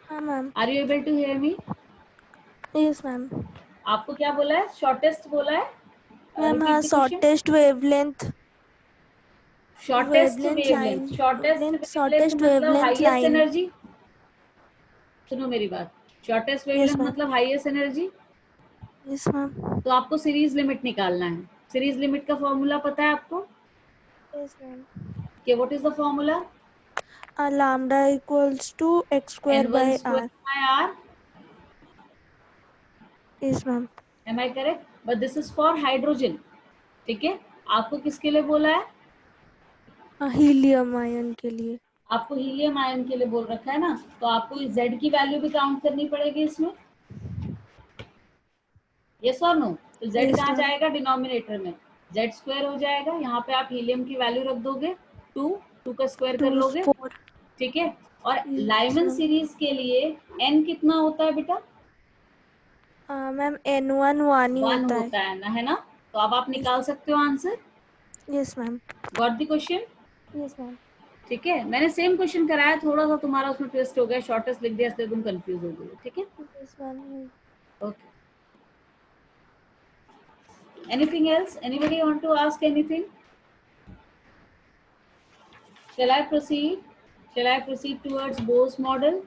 हाँ ma'am. Are you able to hear me? Yes ma'am. आपको क्या बोला है, शॉर्टेस्ट बोला है? मैम Repeat हाँ, the question. Shortest wavelength shortest line, wavelength, shortest wavelength shortest मतलब वेवलेंथ हाईएस्ट लाइन। एनर्जी। सुनो मेरी बात, शॉर्टेस्ट यस वेवलेंथ मैम। मतलब हाईएस्ट एनर्जी। Yes ma'am. तो आपको सीरीज लिमिट निकालना है। सीरीज लिमिट का फॉर्मूला पता है आपको यस मैम। कि what is the formula? Lambda equals to x square N1 by square r। by R. Yes ma'am. Am I correct? But this is for hydrogen, ठीक है। आपको किसके लिए बोला है? हीलियम आयन के लिए। आपको हीलियम आयन के लिए बोल रखा है ना, तो आपको Z की वैल्यू भी काउंट करनी पड़ेगी इसमें, यस और नो? तो Z यस कहाँ मैम। जाएगा डिनोमिनेटर में, Z स्क्वायर हो जाएगा। यहाँ पे आप हीलियम की वैल्यू रख दोगे 2 का स्क्वायर कर 2 लोगे, 4। ठीक है। और यस लाइमन मैम। सीरीज के लिए N कितना होता है बेटा? मैम N1 1 ही 1 होता है। होता है ना, है ना। तो अब आप निकाल सकते हो answer. Yes ma'am. Got the question? Yes ma'am. ठीक है, मैंने सेम क्वेश्चन कराया, थोड़ा सा तुम्हारा उसमें ट्विस्ट हो गया, शॉर्टेस्ट लिख दिया इसलिए तुम कंफ्यूज हो गए, ठीक है। Yes ma'am. Okay, anything else, anybody want to ask anything? Shall I proceed? Shall I proceed towards Bohr's model?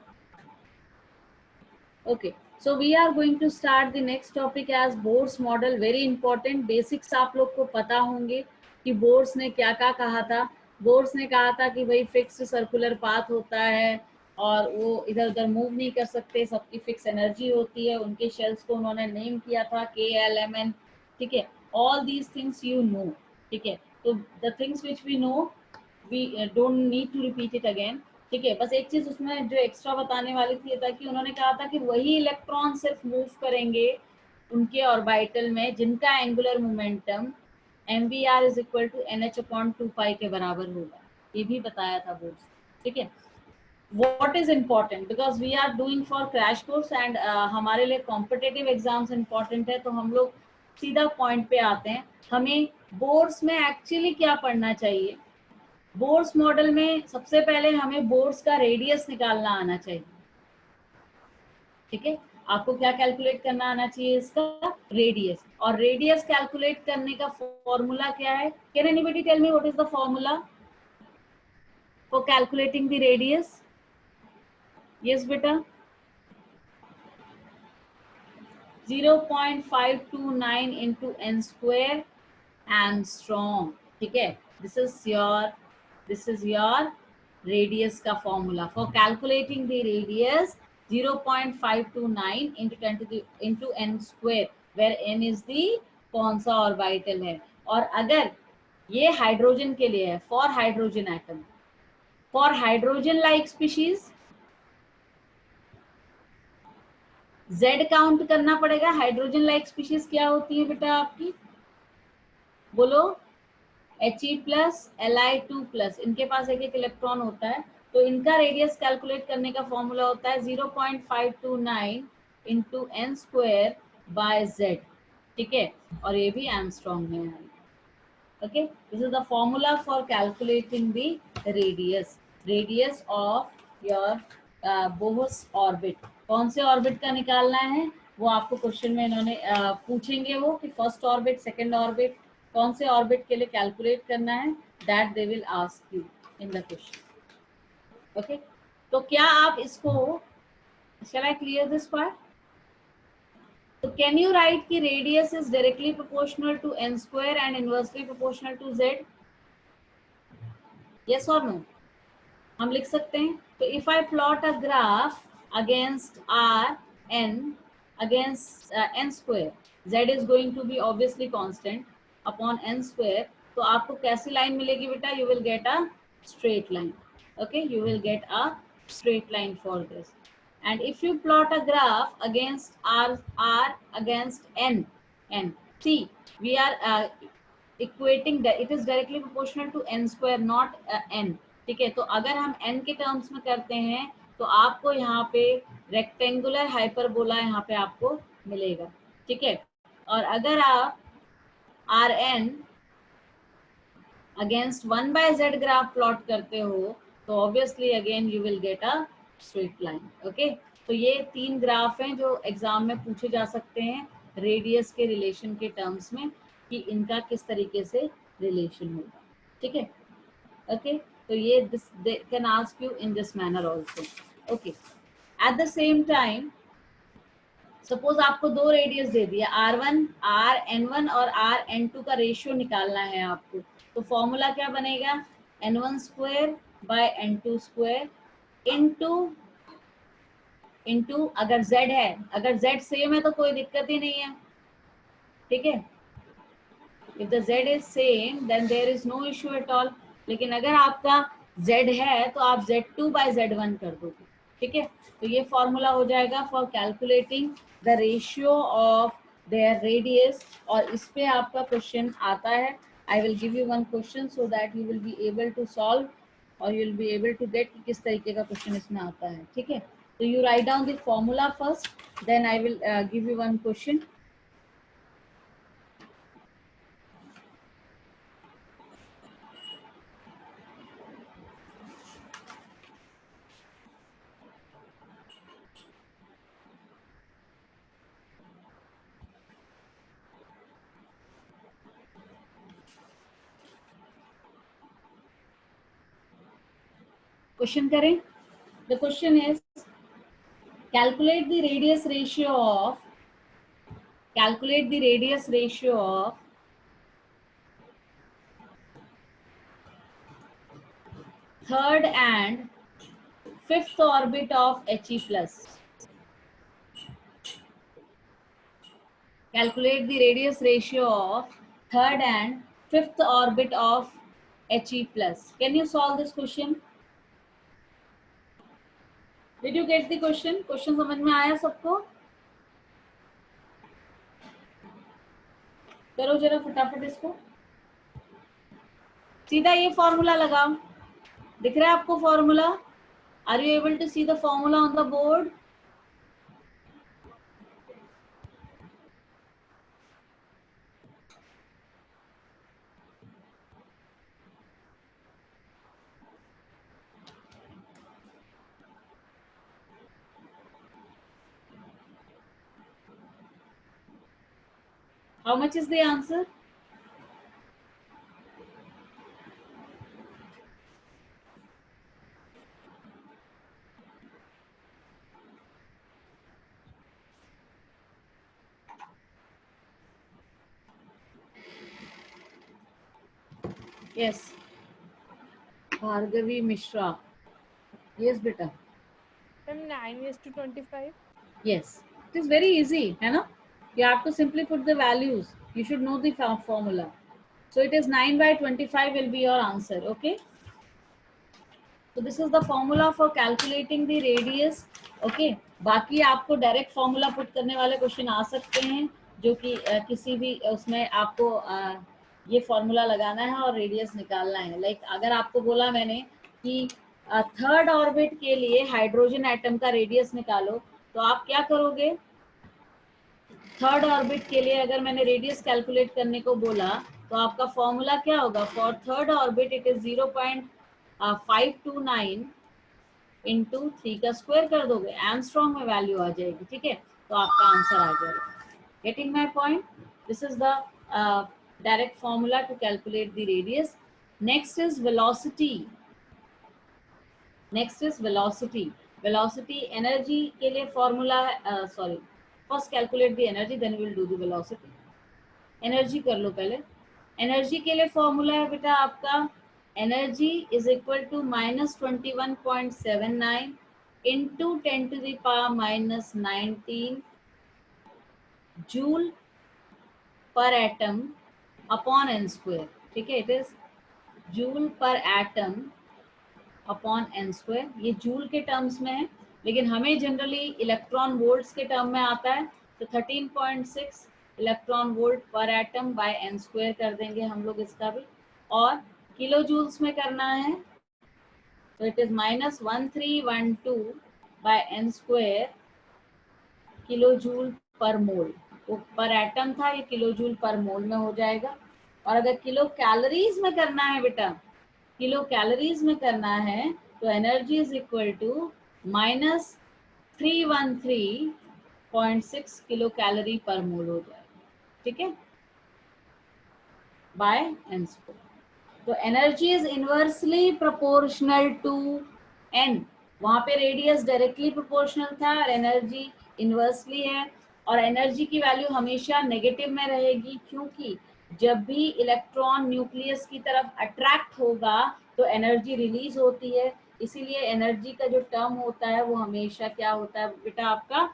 Okay, so we are going to start the next topic as Bohr's model. Very important basics आप लोग को पता होंगे कि बोर्स ने क्या क्या कहा था. बोर्स ने कहा था कि भाई फिक्स सर्कुलर पाथ होता है और वो इधर उधर मूव नहीं कर सकते, सबकी फिक्स एनर्जी होती है. उनके शेल्स को उन्होंने नेम किया था KLMN. ठीक है, all these things you know. ठीक है, तो the things which we know we don't need to repeat it again. ठीक है, बस एक चीज उसमें जो एक्स्ट्रा बताने वाली थी था कि उन्होंने कहा था कि वही इलेक्ट्रॉन सिर्फ मूव करेंगे उनके ऑर्बिटल में जिनका angular momentum mvr is equal to nh/2 के बराबर होगा. ये भी बताया था बोर्ड. ठीक है, what is important because we are doing for crash course and हमारे लिए कॉम्पिटिटिव एग्जाम्स इंपॉर्टेंट है. तो हम लोग सीधा पॉइंट पे आते हैं. हमें बोर्ड्स में एक्चुअली क्या पढ़ना चाहिए. बोर्स मॉडल में सबसे पहले हमें बोर्स का रेडियस निकालना आना चाहिए. ठीक है, आपको क्या कैलकुलेट करना आना चाहिए, इसका रेडियस. और रेडियस कैलकुलेट करने का फॉर्मूला क्या है. Can anybody tell me what is the formula for calculating the radius. Yes बेटा, 0.529 into n square angstrom. ठीक है, this is your radius का formula for calculating the radius. 0.529 into 10 to the into n square where n is the कौन सा ऑर्बिटल है. और अगर ये हाइड्रोजन के लिए है, for hydrogen atom, for hydrogen like species Z count करना पड़ेगा. हाइड्रोजन लाइक स्पीशीज क्या होती है बेटा आपकी, बोलो. He+Li2+, इनके पास एक एक इलेक्ट्रॉन होता है. तो इनका रेडियस कैलकुलेट करने का फॉर्मूला होता है 0.529 into n square by Z. ठीक है, और ये भी एंगस्ट्रॉम में है. Okay, this is the formula for calculating the radius of your Bohr's orbit. कौन से ऑर्बिट का निकालना है वो आपको क्वेश्चन में इन्होंने पूछेंगे, वो कि फर्स्ट ऑर्बिट, सेकंड ऑर्बिट, कौन से ऑर्बिट के लिए कैलकुलेट करना है, that they will ask you in the question. Okay, तो क्या आप इसको, shall I clear this part. तो कैन यू राइट कि radius is directly proportional to n square and inversely proportional to z. Yes और नो, हम लिख सकते हैं. तो if I plot a graph against r n against n square, z is going to be obviously constant upon n square. तो आपको कैसी लाइन मिलेगी बेटा, you will get a straight line. Okay, you will get a straight line for this. And if you plot a graph against r against n, see we are equating that it is directly proportional to n square, not n. ठीक है, तो अगर हम n के टर्म्स में करते हैं तो आपको यहाँ पे रेक्टेंगुलर हाइपरबोला यहाँ पे आपको मिलेगा. ठीक है, और अगर आप R n against 1/z graph plot करते हो तो obviously again you will get a straight line. Okay, तो ये 3 ग्राफ हैं जो एग्जाम में पूछे जा सकते हैं रेडियस के रिलेशन के टर्म्स में, कि इनका किस तरीके से रिलेशन होगा. ठीक है, ओके, तो ये this they can ask you in this manner also. Okay, at the same time suppose आपको 2 रेडियस दे दिया, r1 rn1 और rn2 का रेशियो निकालना है आपको. तो फॉर्मूला क्या बनेगा, n1 square bye n2 square into अगर z है, अगर z सेम है तो कोई दिक्कत ही नहीं है. ठीक है, if the z is same then there is no issue at all. लेकिन अगर आपका z है तो आप z2 by z1 कर दोगे. ठीक है, तो ये फॉर्मूला हो जाएगा for calculating the ratio of their radius. और इस पे आपका क्वेश्चन आता है. I will give you one question so that you will be able to solve और you will be able to get किस तरीके का क्वेश्चन इसमें आता है. ठीक है, तो you write down the formula first, then I will give you one question. Question करें. The question is calculate the radius ratio of third and fifth orbit of He plus. Calculate the radius ratio of third and fifth orbit of He plus. Can you solve this question? Did you get the question? Question समझ में आया सबको? करो जरा फटाफट इसको. सीधा ये फॉर्मूला लगाओ. दिख रहा है आपको formula? Are you able to see the formula on the board? How much is the answer? Yes. Bhargavi Mishra. Yes, beta. From 9:25. Yes. It is very easy, है ना? You have to simply put the values. You should know the formula. So it is 9/25 will be your answer. Okay. So this is the formula for calculating the radius. Okay. बाकी आपको डायरेक्ट फॉर्मूला पुट करने वाले क्वेश्चन आ सकते हैं जो कि किसी भी उसमें आपको ये फॉर्मूला लगाना है और रेडियस निकालना है. लाइक अगर आपको बोला मैंने कि थर्ड ऑर्बिट के लिए हाइड्रोजन एटम का रेडियस निकालो, तो आप क्या करोगे? थर्ड ऑर्बिट के लिए अगर मैंने रेडियस कैलकुलेट करने को बोला तो आपका फॉर्मूला क्या होगा? For third orbit it is 0.529 into 3 का स्क्वायर कर दोगे, एंगस्ट्रॉम में वैल्यू आ जाएगी. ठीक है, तो आपका आंसर आ जाएगा. Getting my point? This is the direct formula to calculate the radius. Next is velocity. Velocity energy के लिए फॉर्मूला है. Sorry, first calculate the energy, then we will do the velocity. Energy कर लो पहले. एनर्जी के लिए फॉर्मूला है बेटा आपका energy is equal to -21.79 into 10⁻⁻19 joule per atom upon n square. ठीक है, it is joule per atom upon n square. ये जूल के टर्म्स में है, लेकिन हमें जनरली इलेक्ट्रॉन वोल्ट्स के टर्म में आता है. तो 13.6 electron volt per atom by n square कर देंगे हम लोग इसका भी. और किलो जूल्स में करना है तो it is -1312 by n square kilo joule per mole. वो पर एटम था, ये किलो जूल पर मोल में हो जाएगा. और अगर किलो कैलोरीज में करना है बेटा, किलो कैलोरीज में करना है तो energy is equal to -313.6 kilo calorie per mole हो जाएगा. ठीक है, बाय एन स्क्वायर. तो energy is inversely proportional to n. वहां पे रेडियस डायरेक्टली प्रोपोर्शनल था और एनर्जी इनवर्सली है. और एनर्जी की वैल्यू हमेशा नेगेटिव में रहेगी, क्योंकि जब भी इलेक्ट्रॉन न्यूक्लियस की तरफ अट्रैक्ट होगा तो एनर्जी रिलीज होती है. इसीलिए एनर्जी का जो टर्म होता है वो हमेशा क्या होता है बेटा आपका?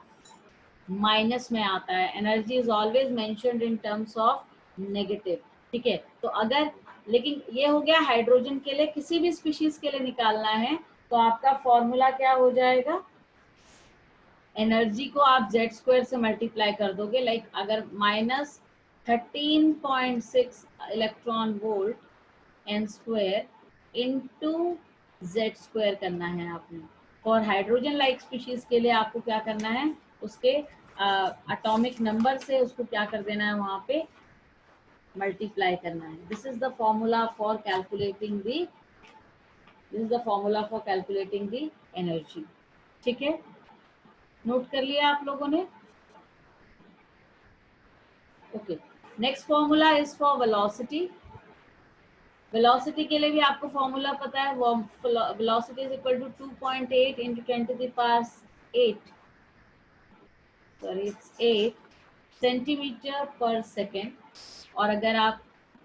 माइनस में आता है. Energy is always mentioned in terms of negative. ठीक है, तो अगर, लेकिन ये हो गया हाइड्रोजन के लिए. किसी भी स्पीशीज के लिए निकालना है तो आपका फॉर्मूला क्या हो जाएगा? एनर्जी को आप जेड स्क्वायर से मल्टीप्लाई कर दोगे. लाइक अगर -13.6 electron volt n square into z square करना है आपने. फॉर हाइड्रोजन लाइक स्पीशीज के लिए आपको क्या करना है? उसके एटॉमिक नंबर से उसको क्या कर देना है? वहां पे मल्टीप्लाई करना है. This is the formula for calculating the energy. ठीक है, नोट कर लिया आप लोगों ने? Okay, next formula is for velocity. Velocity के लिए भी आपको फॉर्मूला पता है, velocity is equal to 2.8 into 10 to the power 8, sorry it's 8 centimetre per second, और अगर आप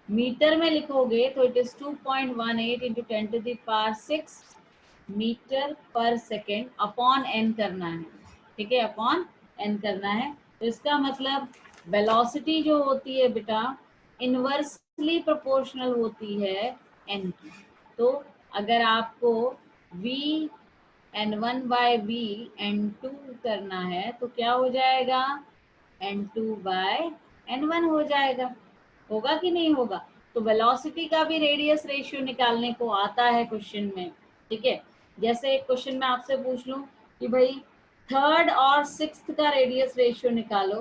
मीटर में लिखोगे तो it is 2.18 into 10 to the power 6 metre per second upon N करना है, ठीक है, अपॉन एन करना है। तो इसका मतलब वेलोसिटी जो होती है बेटा इनवर्सली प्रोपोर्शनल होती है एन की। तो अगर आपको v n1 bye v n2 करना है तो क्या हो जाएगा, n2 बाय n1 हो जाएगा, होगा कि नहीं होगा। तो वेलोसिटी का भी रेडियस रेशियो निकालने को आता है क्वेश्चन में, ठीक है। जैसे एक क्वेश्चन में आपसे पूछ लूं कि भाई थर्ड और सिक्स्थ का रेडियस रेशियो निकालो,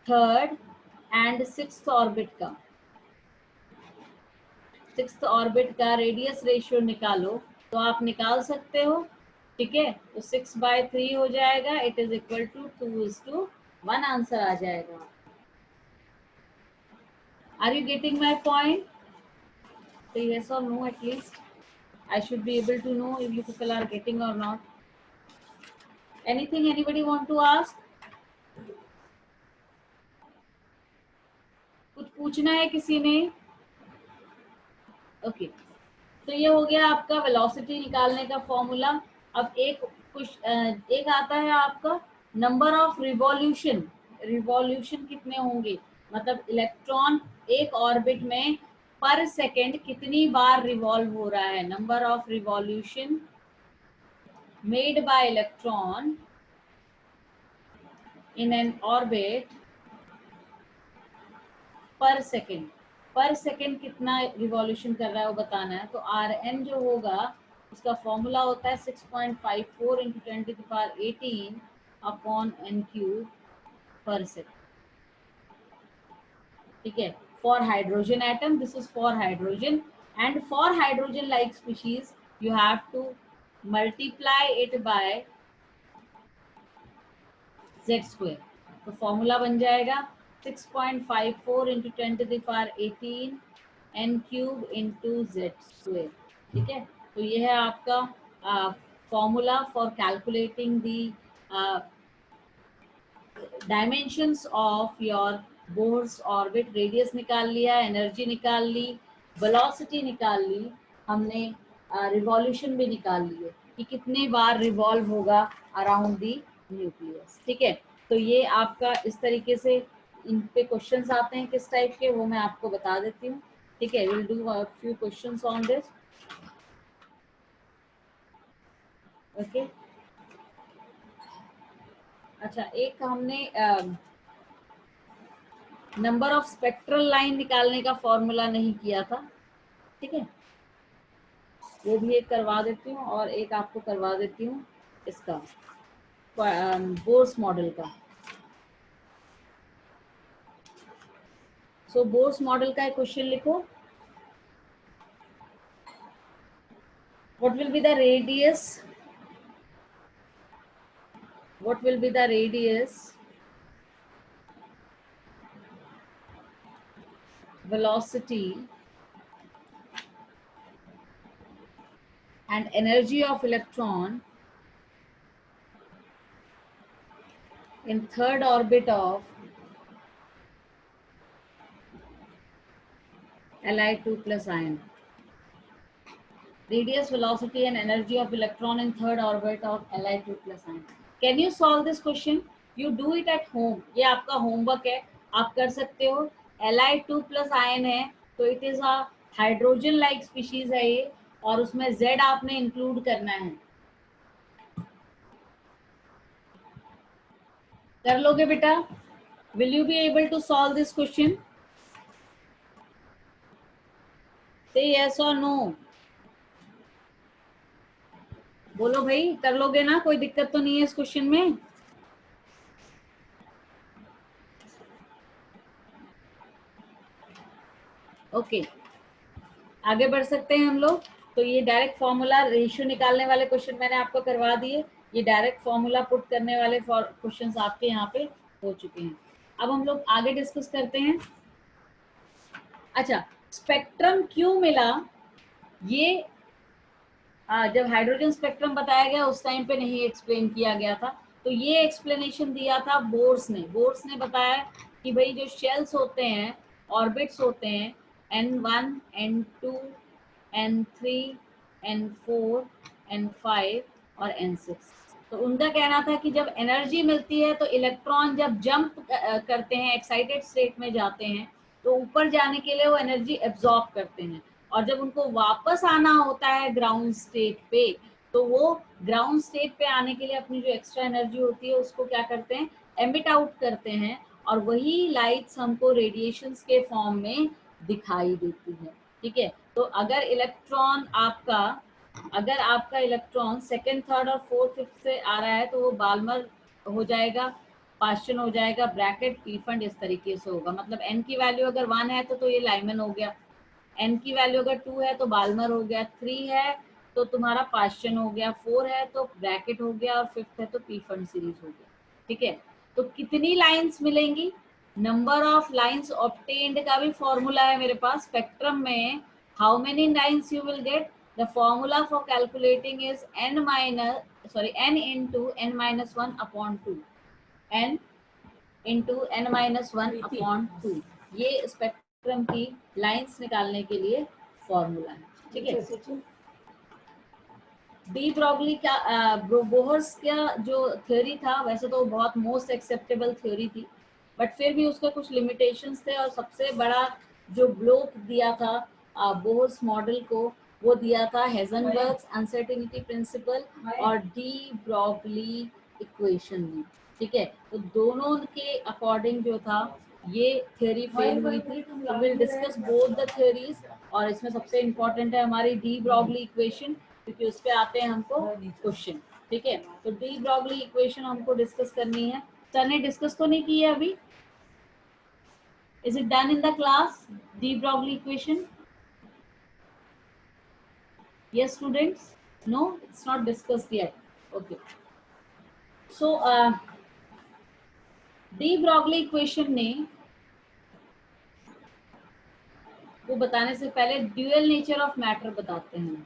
थर्ड एंड सिक्स्थ ऑर्बिट का, सिक्स्थ ऑर्बिट का रेडियस रेशियो निकालो, तो आप निकाल सकते हो, ठीक है। तो 6/3 हो जाएगा, it is equal to 2:1 answer आ जाएगा। Are you getting my point? Say yes or no at least. I should be able to know if you people are getting or not. Anything anybody want to ask? कुछ पूछना है किसी ने? ओके, तो ये हो गया आपका वेलोसिटी निकालने का फॉर्मूला। अब एक आता है आपका नंबर ऑफ रिवॉल्यूशन, रिवॉल्यूशन कितने होंगे, मतलब इलेक्ट्रॉन एक ऑर्बिट में पर सेकेंड कितनी बार रिवॉल्व हो रहा है, number of revolution made by electron in an orbit पर सेकेंड, पर सेकेंड कितना रिवॉल्यूशन कर रहा है वो बताना है। तो आर एन जो होगा उसका फॉर्मूला होता है 6.54 into 10 to the power 18 upon n cube per second, ठीक है। For hydrogen atom this is for hydrogen, and for hydrogen like species you have to multiply it by z square. तो फॉर्मूला बन जाएगा 6.54 into 10 to the power 18 n cube into z square, ठीक है। तो ये है आपका formula for calculating the dimensions of your Bohr's orbit. Radius निकाल लिया, एनर्जी निकाल ली, वेलोसिटी निकाल ली हमने, रिवॉल्यूशन भी निकाल लिए कि कितने बार रिवॉल्व होगा अराउंड दी न्यूक्लियस, ठीक है। तो ये आपका इस तरीके से इन पे क्वेश्चंस आते हैं किस टाइप के, वो मैं आपको बता देती हूँ, ठीक है। Will do a few questions on this, okay. अच्छा, एक हमने नंबर ऑफ स्पेक्ट्रल लाइन निकालने का फॉर्मूला नहीं किया था, ठीक है, वो भी एक करवा देती हूँ, और एक आपको करवा देती हूँ इसका बोर्स मॉडल का। सो बोर्स मॉडल का एक क्वेश्चन लिखो, what will be the radius, what will be the radius, velocity and energy of electron in third orbit of Li2 plus ion. Radius, velocity and energy of electron in third orbit of Li2 plus ion. Can you solve this question? You do it at home. ये आपका होमवर्क है, आप कर सकते हो। Li2 plus ion है तो it is a hydrogen like species है ये, और उसमें Z आपने इंक्लूड करना है। कर लोगे बेटा? Will you be able to solve this question? Say yes or no. बोलो भाई, कर लोगे ना? कोई दिक्कत तो नहीं है इस क्वेश्चन में? ओके, आगे बढ़ सकते हैं हम लोग। तो ये डायरेक्ट फॉर्मूला रेशियो निकालने वाले क्वेश्चन मैंने आपको करवा दिए, ये डायरेक्ट फॉर्मूला पुट करने वाले क्वेश्चंस आपके यहाँ पे हो चुके हैं। अब हम लोग आगे डिस्कस करते हैं। अच्छा, स्पेक्ट्रम क्यों मिला, ये जब हाइड्रोजन स्पेक्ट्रम बताया गया उस टाइम पे नहीं एक्सप्लेन किया गया था। तो ये एक्सप्लेनेशन दिया था बोर्स ने। बोर्स ने बताया कि भाई जो शेल्स होते हैं, ऑर्बिट्स होते हैं, N1, N2, N3, N4, N5 और N6, तो उनका कहना था कि जब एनर्जी मिलती है तो इलेक्ट्रॉन जब जंप करते हैं, एक्साइटेड स्टेट में जाते हैं, तो ऊपर जाने के लिए वो एनर्जी एब्जॉर्ब करते हैं, और जब उनको वापस आना होता है ग्राउंड स्टेट पे, तो वो ग्राउंड स्टेट पे आने के लिए अपनी जो एक्स्ट्रा एनर्जी होती है उसको क्या करते हैं, एमिट आउट करते हैं, और वही लाइट्स हमको रेडिएशंस के फॉर्म में दिखाई देती है। ठीक है, तो अगर आपका इलेक्ट्रॉन सेकंड, थर्ड और फोर्थ, फिफ्थ से आ रहा है तो वो बाल्मर हो जाएगा, पास्चन हो जाएगा, ब्रैकेट, पीफंड, इस तरीके से होगा। मतलब n की वैल्यू अगर 1 है तो ये लाइमन हो गया, n की वैल्यू अगर 2 है तो बाल्मर हो गया, 3 है तो तुम्हारा पास्चन हो गया, 4 है तो ब्रैकेट हो गया, और 5th है तो पीफंड सीरीज हो गया। ठीक है, तो कितनी लाइंस मिलेंगी, नंबर ऑफ लाइंस ऑब्टेन्ड का भी फॉर्मूला है मेरे पास। स्पेक्ट्रम में how many lines you will get, the formula for calculating is n into n minus 1 upon 2, n into n minus 1 upon 2, ये स्पेक्ट्रम की लाइंस निकालने के लिए फॉर्मूला है। ठीक है, डी ब्रॉगली का बोहर्स का जो थ्योरी था, वैसे तो बहुत मोस्ट एक्सेप्टेबल थ्योरी थी, बट फिर भी उसके कुछ लिमिटेशंस थे, और सबसे बड़ा जो ब्लोक दिया था बोहर्स मॉडल को, वो दिया था हेजनबर्ग्स अनसर्टेनिटी प्रिंसिपल और डी ब्रॉगली इक्वेशन में। ठीक है, तो दोनों के अकॉर्डिंग जो था ये थ्योरी फेल हुई थी। तो will discuss both the theories, और इसमें सबसे इम्पोर्टेंट है हमारी डी ब्रॉगली इक्वेशन, क्योंकि उस पे आते हैं हमको क्वेश्चन। ठीक है, तो डी ब्रॉगली इक्वेशन हमको डिस्कस करनी है। सर ने डिस्कस तो नहीं की है अभी? Is it done in the class, de Broglie equation? Yes, students? No, it's not discussed yet. Okay. So, de Broglie equation ने वो बताने से पहले ड्यूअल नेचर ऑफ मैटर बताते हैं।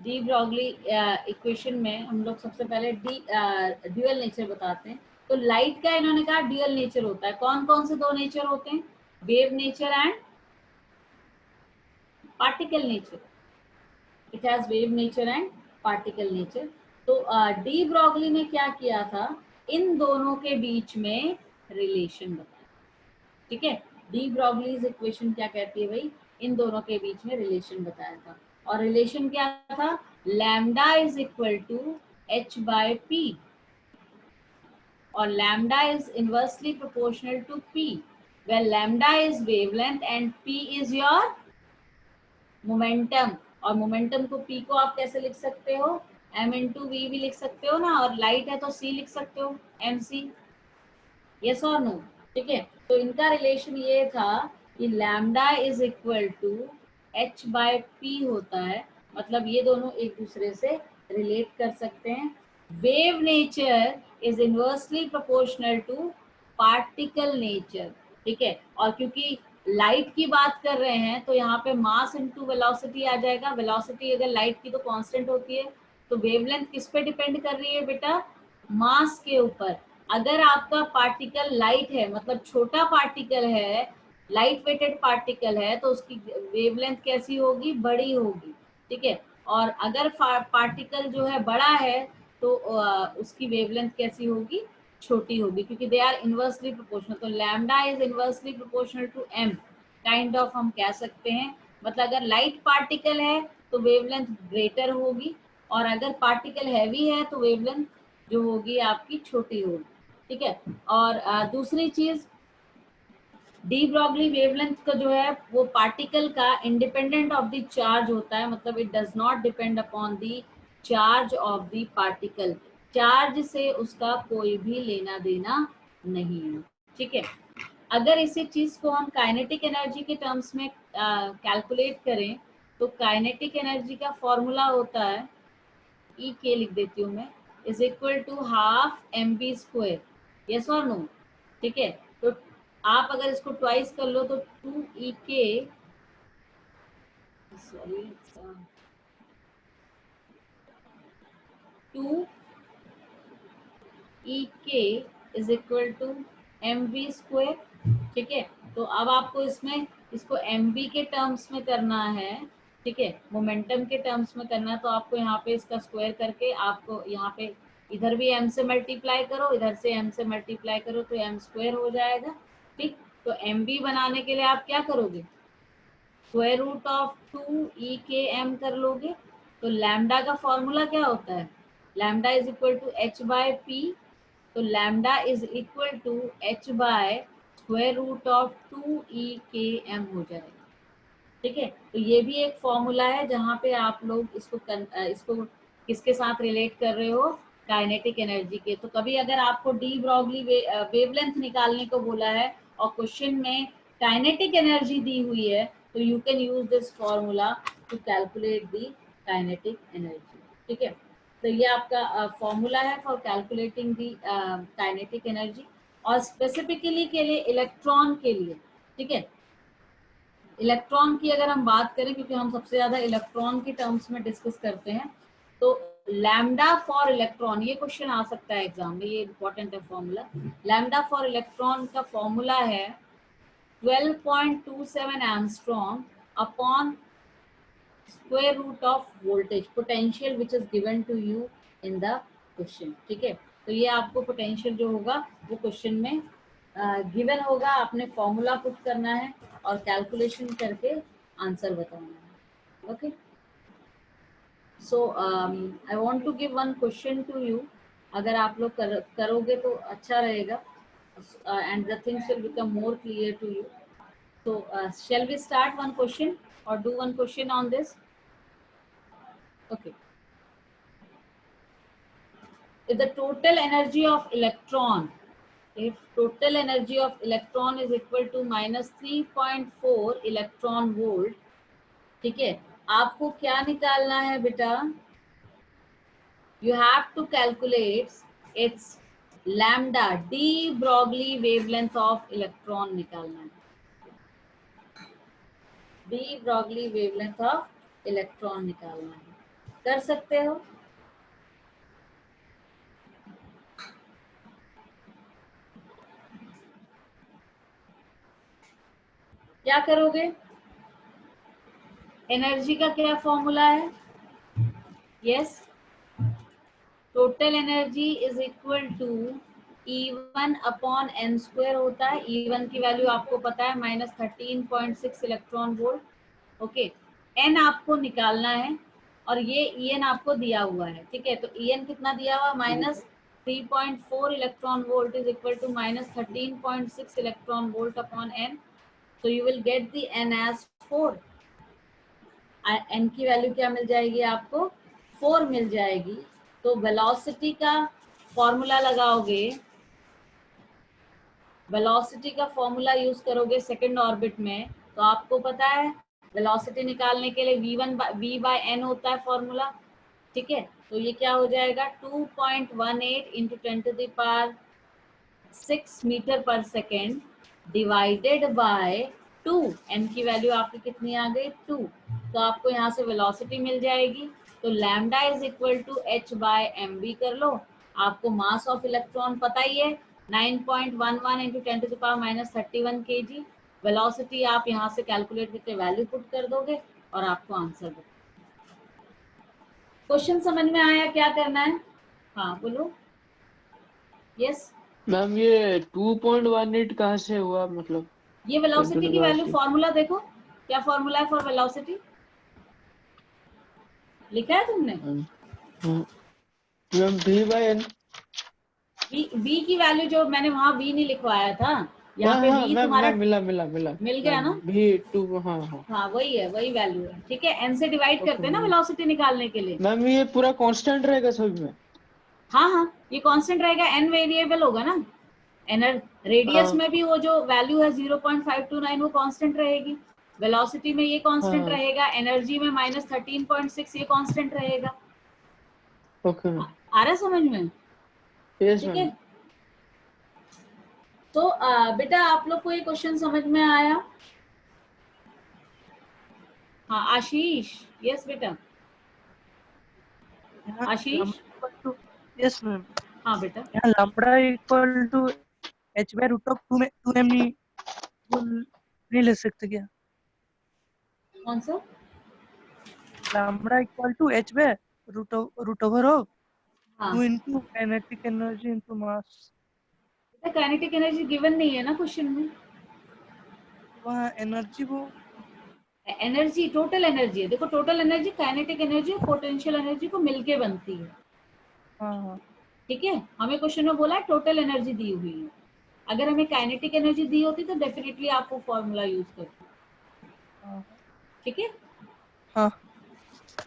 डी ब्रॉगली इक्वेशन में हम लोग सबसे पहले ड्यूअल नेचर बताते हैं। तो लाइट का इन्होंने कहा ड्यूअल नेचर होता है। कौन कौन से दो नेचर होते हैं? Wave nature and particle nature. It has wave nature and particle nature. तो डी ब्रॉगली ने क्या किया था, इन दोनों के बीच में रिलेशन बताया। ठीक है, डी ब्रॉगलीज इक्वेशन क्या कहती है भाई, इन दोनों के बीच में रिलेशन बताया था। और रिलेशन क्या था, lambda is equal to h by p, और lambda is inversely proportional to p, where lambda is wavelength and p is your momentum. और मोमेंटम को p को आप कैसे लिख सकते हो, m इंटू वी भी लिख सकते हो ना, और लाइट है तो c लिख सकते हो, mc। यस और नो? ठीक है, तो इनका रिलेशन ये था कि lambda is equal to h by p होता है, मतलब ये दोनों एक दूसरे से रिलेट कर सकते हैं। Wave nature is inversely proportional to particle nature. ठीक है, और क्योंकि लाइट की बात कर रहे हैं तो यहाँ पे मास इनटू वेलोसिटी आ जाएगा। वेलोसिटी अगर लाइट की तो कांस्टेंट होती है, तो वेवलेंथ किस पे डिपेंड कर रही है बेटा, मास के ऊपर। अगर आपका पार्टिकल लाइट है, मतलब छोटा पार्टिकल है, लाइट वेटेड पार्टिकल है, तो उसकी वेवलेंथ कैसी होगी, बड़ी होगी। ठीक है, और अगर पार्टिकल जो है बड़ा है तो उसकी वेवलेंथ कैसी होगी, छोटी होगी, क्योंकि दे आर इनवर्सली प्रोपोर्शनल। तो lambda is inversely proportional to m, kind of हम कह सकते हैं। मतलब अगर लाइट पार्टिकल है तो वेवलेंथ ग्रेटर होगी, और अगर पार्टिकल हैवी है तो वेवलेंथ जो होगी आपकी छोटी होगी। ठीक है, और दूसरी चीज, डी ब्रॉगली वेवलेंथ का जो है वो पार्टिकल का इंडिपेंडेंट ऑफ द चार्ज होता है, मतलब it does not depend upon the charge of the particle. Charge से उसका कोई भी लेना देना नहीं है। ठीक है, अगर इसी चीज को हम काइनेटिक एनर्जी के टर्म्स में कैलकुलेट करें तो काइनेटिक एनर्जी का फॉर्मूला होता है, ई के लिख देती हूँ मैं, is equal to half mv square. Yes और नो? ठीक है, तो आप अगर इसको ट्वाइस कर लो तो 2ek, sorry 2ek is equal to mv square, ठीक है। तो अब आपको इसमें इसको mv के टर्म्स में करना है, ठीक है, मोमेंटम के टर्म्स में करना है, तो आपको यहाँ पे इसका स्क्वायर करके आपको यहाँ पे इधर भी m से मल्टीप्लाई करो, इधर से m से मल्टीप्लाई करो तो m स्क्वायर हो जाएगा, ठीक। तो mv बनाने के लिए आप क्या करोगे, स्क्वायर रूट ऑफ 2ek कर लोगे। तो लैम्डा का फॉर्मूला क्या होता है, lambda is equal to h by p, तो lambda is equal to h by square root of 2ekm हो जाएगा, ठीक है। तो ये भी एक फॉर्मूला है जहाँ पे आप लोग इसको किसके साथ रिलेट कर रहे हो, काइनेटिक एनर्जी के। तो कभी अगर आपको डी ब्रॉगली वेवलेंथ निकालने को बोला है और क्वेश्चन में काइनेटिक एनर्जी दी हुई है, तो you can use this formula to calculate the kinetic energy, ठीक है। तो ये आपका फॉर्मूला है for calculating the kinetic energy. और स्पेसिफिकली के लिए इलेक्ट्रॉन के लिए, ठीक है, इलेक्ट्रॉन की अगर हम बात करें, क्योंकि हम सबसे ज्यादा इलेक्ट्रॉन के टर्म्स में डिस्कस करते हैं, तो लैम्डा फॉर इलेक्ट्रॉन, ये क्वेश्चन आ सकता है एग्जाम में, ये इंपॉर्टेंट है फॉर्मूला। लैम्डा फॉर इलेक्ट्रॉन का फॉर्मूला है 12.27 angstrom upon square root of voltage potential which is given to you in the question, ठीक है। तो ये आपको पोटेंशियल जो होगा वो क्वेश्चन में गिवन होगा, आपने फॉर्मूला पुट करना है और कैलकुलेशन करके आंसर बताना है, okay. So I want to give one question to you, अगर आप लोग करोगे तो अच्छा रहेगा, and the things will become more clear to you. So shall we start one question or do one question on this? Okay. If the total energy of electron, if total energy of electron is equal to minus 3.4 electron volt, ठीक है, आपको क्या निकालना है बेटा, you have to calculate its lambda, de Broglie wavelength of electron निकालना है, de Broglie wavelength of electron निकालना है। कर सकते हो? क्या करोगे? एनर्जी का क्या फॉर्मूला है? Yes, total energy is equal to E1 upon n square होता है। E1 की वैल्यू आपको पता है -13.6 इलेक्ट्रॉन वोल्ट, ओके। n आपको निकालना है और ये En आपको दिया हुआ है, ठीक है। तो En कितना दिया हुआ, -3.4 electron volt is equal to -13.6 electron volt upon n, so you will get the n as 4। n की वैल्यू क्या मिल जाएगी आपको, 4 मिल जाएगी। तो वेलोसिटी का फॉर्मूला लगाओगे, वेलोसिटी का फॉर्मूला यूज करोगे सेकंड ऑर्बिट में, तो आपको पता है वेलोसिटी निकालने के लिए v बाय n होता है फॉर्मूला, ठीक है। तो ये क्या हो जाएगा, 2.18 into 10⁶ metre per second divided by 2, n की वैल्यू आपकी कितनी आ गई, 2। तो आपको यहाँ से वेलोसिटी मिल जाएगी। तो lambda is equal to h by mv कर लो। आपको मास ऑफ इलेक्ट्रॉन पता ही है 9.11 इंटू 10⁻31 kg। वेलोसिटी आप यहाँ से कैलकुलेट करके वैल्यू पुट कर दोगे और आपको आंसर दो। क्वेश्चन समझ में आया, क्या करना है? हाँ बोलो। यस मैम, ये 2.18 कहाँ से हुआ, मतलब ये वेलोसिटी की वैल्यू, फॉर्मूला देखो क्या फॉर्मूला है फॉर वेलोसिटी, लिखा है तुमने? मैम v/n, v की वैल्यू जो मैंने वहाँ v नहीं लिखवाया था, यहाँ पे v तुम्हारा मिल गया ना, v2, हाँ हाँ हाँ वही है, वही वैल्यू है, ठीक है। n से डिवाइड करते हैं ना वेलोसिटी निकालने के लिए। मैम, ये पूरा कांस्टेंट रहेगा सभी में? हाँ हाँ, ये कांस्टेंट रहेगा, n वेरिएबल होगा ना, रेडियस में भी वो जो वैल्यू है 0.529 वो कांस्टेंट रहेगी, वेलोसिटी में ये कांस्टेंट रहेगा, एनर्जी में -13.6 ये कांस्टेंट रहेगा। ओके, आ रहा है समझ में? यस ठीक है। मैम। तो बेटा आप लोग को ये क्वेश्चन समझ में आया? हाँ आशीष, यस बेटा आशीष, यस मैम, हाँ बेटा यहाँ lambda equal to h by root of 2m नहीं ले सकते क्या? कौन सा? Lambda equal to h by root over of हाँ 2 into kinetic energy into mass. बेटा काइनेटिक एनर्जी गिवन नहीं है ना क्वेश्चन में। वहाँ एनर्जी वो एनर्जी टोटल एनर्जी है, देखो टोटल एनर्जी काइनेटिक एनर्जी और पोटेंशियल एनर्जी को मिलके बनती है। हाँ ठीक है, हमें क्वेश्चन में बोला है टोटल एनर्जी दी हुई है। अगर हमें काइनेटिक एनर्जी दी होती तो डेफिनेटली आप वो फॉर्मूला यूज करते। हाँ ठीक है, हाँ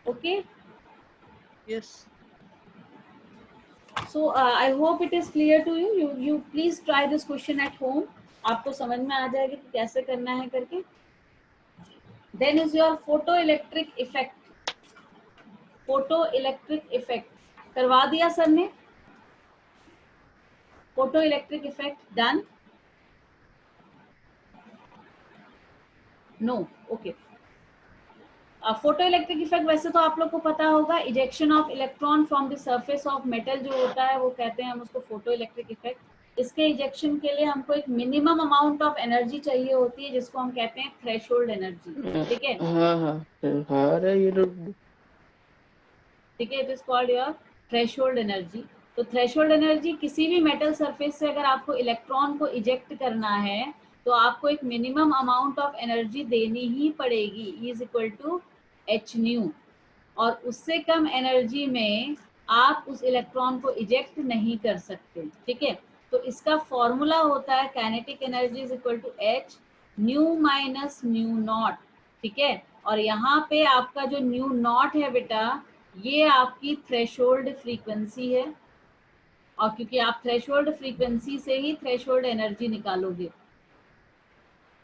okay. Yes So I hope it is clear to you. You please try this question at home. आपको समझ में आ जाएगा कि कैसे करना है करके। Then is your photoelectric effect. Photoelectric effect करवा दिया सर ने? Photoelectric effect done? No. Okay. Photo electric effect वैसे तो आप लोग को पता होगा, ejection of electron from the surface of metal जो होता है वो कहते हैं हम उसको फोटो इलेक्ट्रिक इफेक्ट। इसके इजेक्शन के लिए हमको एक मिनिमम अमाउंट ऑफ एनर्जी चाहिए होती है जिसको हम कहते हैं थ्रेशोल्ड एनर्जी। ठीक है, हाँ अरे ये तो ठीक है, it is called your threshold energy. तो थ्रेशोल्ड एनर्जी किसी भी मेटल सरफेस से अगर आपको इलेक्ट्रॉन को इजेक्ट करना है तो आपको एक मिनिमम अमाउंट ऑफ एनर्जी देनी ही पड़ेगी, is equal to h nu. और उससे कम एनर्जी में आप उस इलेक्ट्रॉन को इजेक्ट नहीं कर सकते। ठीक है, तो इसका फॉर्मूला होता है kinetic energy is equal to h nu minus nu naught. ठीक है, और यहाँ पे आपका जो न्यू नॉट है बेटा ये आपकी थ्रेशोल्ड फ्रीक्वेंसी है, और क्योंकि आप थ्रेशोल्ड फ्रीक्वेंसी से ही थ्रेशोल्ड एनर्जी निकालोगे,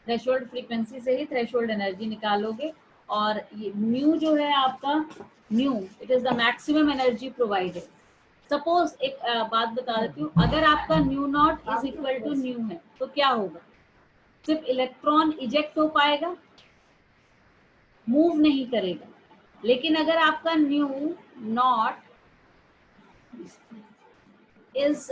थ्रेशोल्ड फ्रीक्वेंसी से ही थ्रेशोल्ड एनर्जी निकालोगे। और ये न्यू जो है आपका nu, it is the maximum energy provided. Suppose एक बात बता देती हूँ, अगर आपका nu not is equal to nu है तो क्या होगा? सिर्फ इलेक्ट्रॉन इजेक्ट हो पाएगा, मूव नहीं करेगा। लेकिन अगर आपका nu not is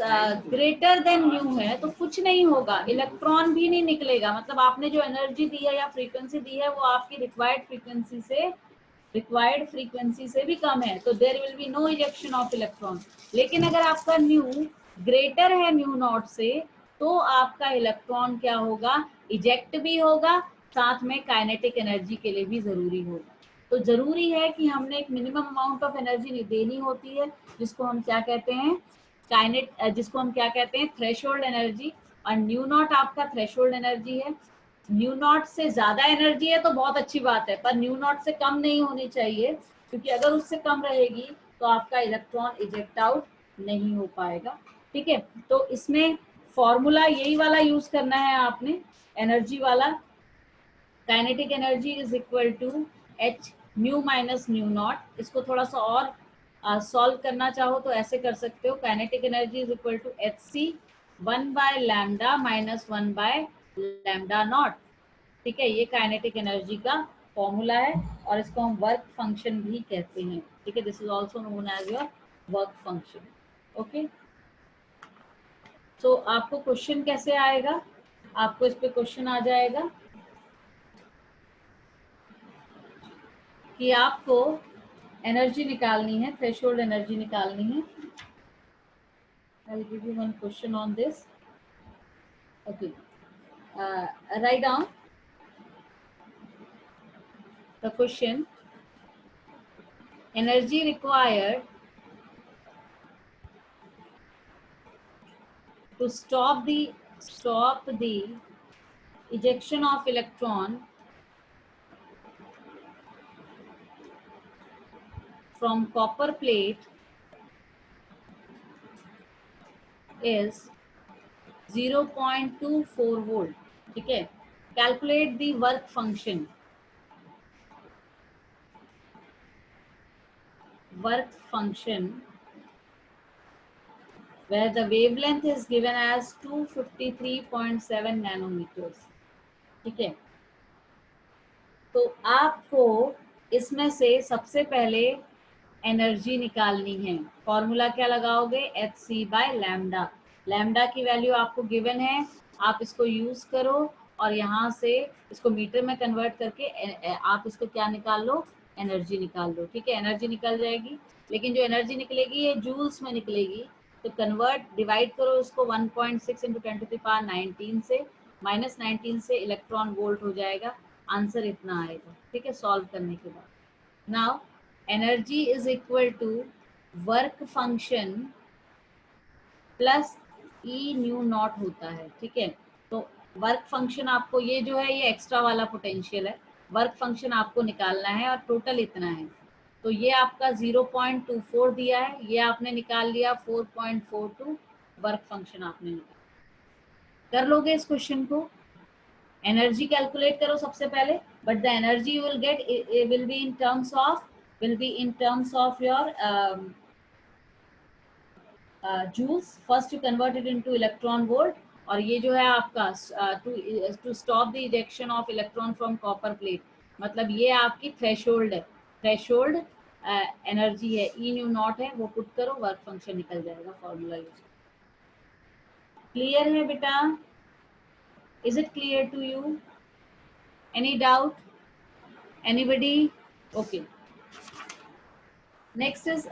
greater than new है तो कुछ नहीं होगा, इलेक्ट्रॉन भी नहीं निकलेगा। मतलब आपने जो एनर्जी दी है या फ्रीक्वेंसी दी है वो आपकी रिक्वायर्ड फ्रीक्वेंसी से भी कम है, तो there will be no ejection of electron. लेकिन अगर आपका न्यू ग्रेटर है न्यू नॉट से तो आपका इलेक्ट्रॉन क्या होगा? इजेक्ट भी होगा, साथ में काइनेटिक एनर्जी के लिए भी जरूरी होगा। तो जरूरी है कि हमने एक मिनिमम अमाउंट ऑफ एनर्जी देनी होती है जिसको हम क्या कहते हैं? जिसको हम क्या कहते हैं? Threshold energy. और न्यू नॉट आपका थ्रेशोल्ड एनर्जी है। न्यू नॉट से ज्यादा एनर्जी है तो बहुत अच्छी बात है, पर न्यू नॉट से कम नहीं होनी चाहिए, क्योंकि अगर उससे कम रहेगी तो आपका इलेक्ट्रॉन इजेक्ट आउट नहीं हो पाएगा। ठीक है, तो इसमें फॉर्मूला यही वाला यूज करना है आपने, एनर्जी वाला। Kinetic energy is equal to h nu minus nu naught. इसको थोड़ा सा और सॉल्व करना चाहो तो ऐसे कर सकते हो, kinetic energy is equal to h c 1 by lambda minus 1 by lambda naught. ठीक है, ये काइनेटिक एनर्जी का फॉर्मूला है और इसको हम वर्क फंक्शन भी कहते हैं। ठीक है, this is also known as your work function. Okay, तो आपको क्वेश्चन कैसे आएगा? आपको इस पे क्वेश्चन आ जाएगा कि आपको एनर्जी निकालनी है, थ्रेशोल्ड एनर्जी निकालनी है। I will give you one question on this. Okay, right down the question. Energy required to stop the ejection of electron from copper plate is 0.24 volt. ठीक है, calculate the work function. Work function where the wavelength is given as 253.7 nanometers. ठीक है, तो आपको इसमें से सबसे पहले एनर्जी निकालनी है। फॉर्मूला क्या लगाओगे? hc/लैम्डा। लैम्डा की वैल्यू आपको गिवन है, आप इसको यूज करो और यहाँ से इसको मीटर में कन्वर्ट करके आप इसको क्या निकाल लो? एनर्जी निकाल लो। ठीक है, एनर्जी निकल जाएगी, लेकिन जो एनर्जी निकलेगी ये जूल्स में निकलेगी, तो कन्वर्ट डिवाइड करो उसको 1.6 इंटू 10⁻19 से, -19 से इलेक्ट्रॉन वोल्ट हो जाएगा। आंसर इतना आएगा। ठीक है, सॉल्व करने के बाद। Now energy is equal to work function plus E nu naught होता है। ठीक है, तो वर्क फंक्शन आपको, ये जो है ये एक्स्ट्रा वाला पोटेंशियल है, वर्क फंक्शन आपको निकालना है और टोटल इतना है। तो ये आपका 0.24 दिया है, ये आपने निकाल लिया 4.42 वर्क फंक्शन आपने निकाला। कर लोगे इस क्वेश्चन को? एनर्जी कैलकुलेट करो सबसे पहले, but the energy you will gate will be in terms of your joules. First you convert it into electron volt, और ये जो है आपका to stop the ejection of electron from copper plate, मतलब ये आपकी थ्रेशोल्ड है, थ्रेशोल्ड एनर्जी है, ई न्यू नॉट है, वो पुट करो, वर्क फंक्शन निकल जाएगा फॉर्मूला यूज। क्लियर है बेटा? Is it clear to you? Any doubt? Anybody? Okay. Next is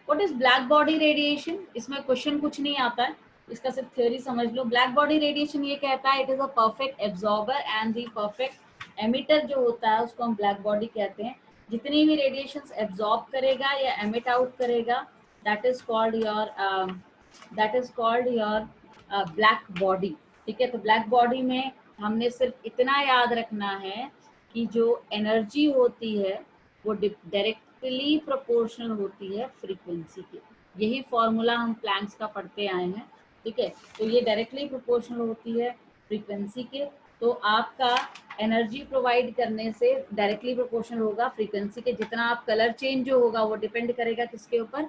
what is black body radiation? इसमें क्वेश्चन कुछ नहीं आता है, इसका सिर्फ थ्योरी समझ लो। ब्लैक बॉडी रेडिएशन ये कहता है it is a perfect absorber and the perfect emitter जो होता है उसको हम ब्लैक बॉडी कहते हैं। जितनी भी रेडिएशंस एब्जॉर्ब करेगा या एमिट आउट करेगा, that is called your black body. ठीक है, तो ब्लैक बॉडी में हमने सिर्फ इतना याद रखना है कि जो एनर्जी होती है वो डायरेक्टली प्रोपोर्शनल होती है फ्रीक्वेंसी के। यही फॉर्मूला हम प्लैंक्स का पढ़ते आए हैं। ठीक है, तो ये डायरेक्टली प्रोपोर्शनल होती है फ्रीक्वेंसी के, तो आपका एनर्जी प्रोवाइड करने से डायरेक्टली प्रोपोर्शनल होगा फ्रीक्वेंसी के। जितना आप कलर चेंज जो होगा वो डिपेंड करेगा किसके ऊपर?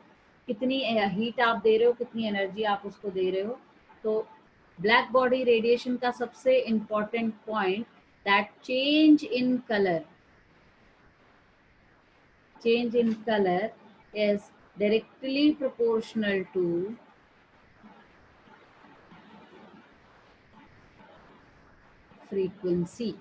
कितनी हीट आप दे रहे हो, कितनी एनर्जी आप उसको दे रहे हो। तो ब्लैक बॉडी रेडिएशन का सबसे important point that change in color is directly proportional to frequency।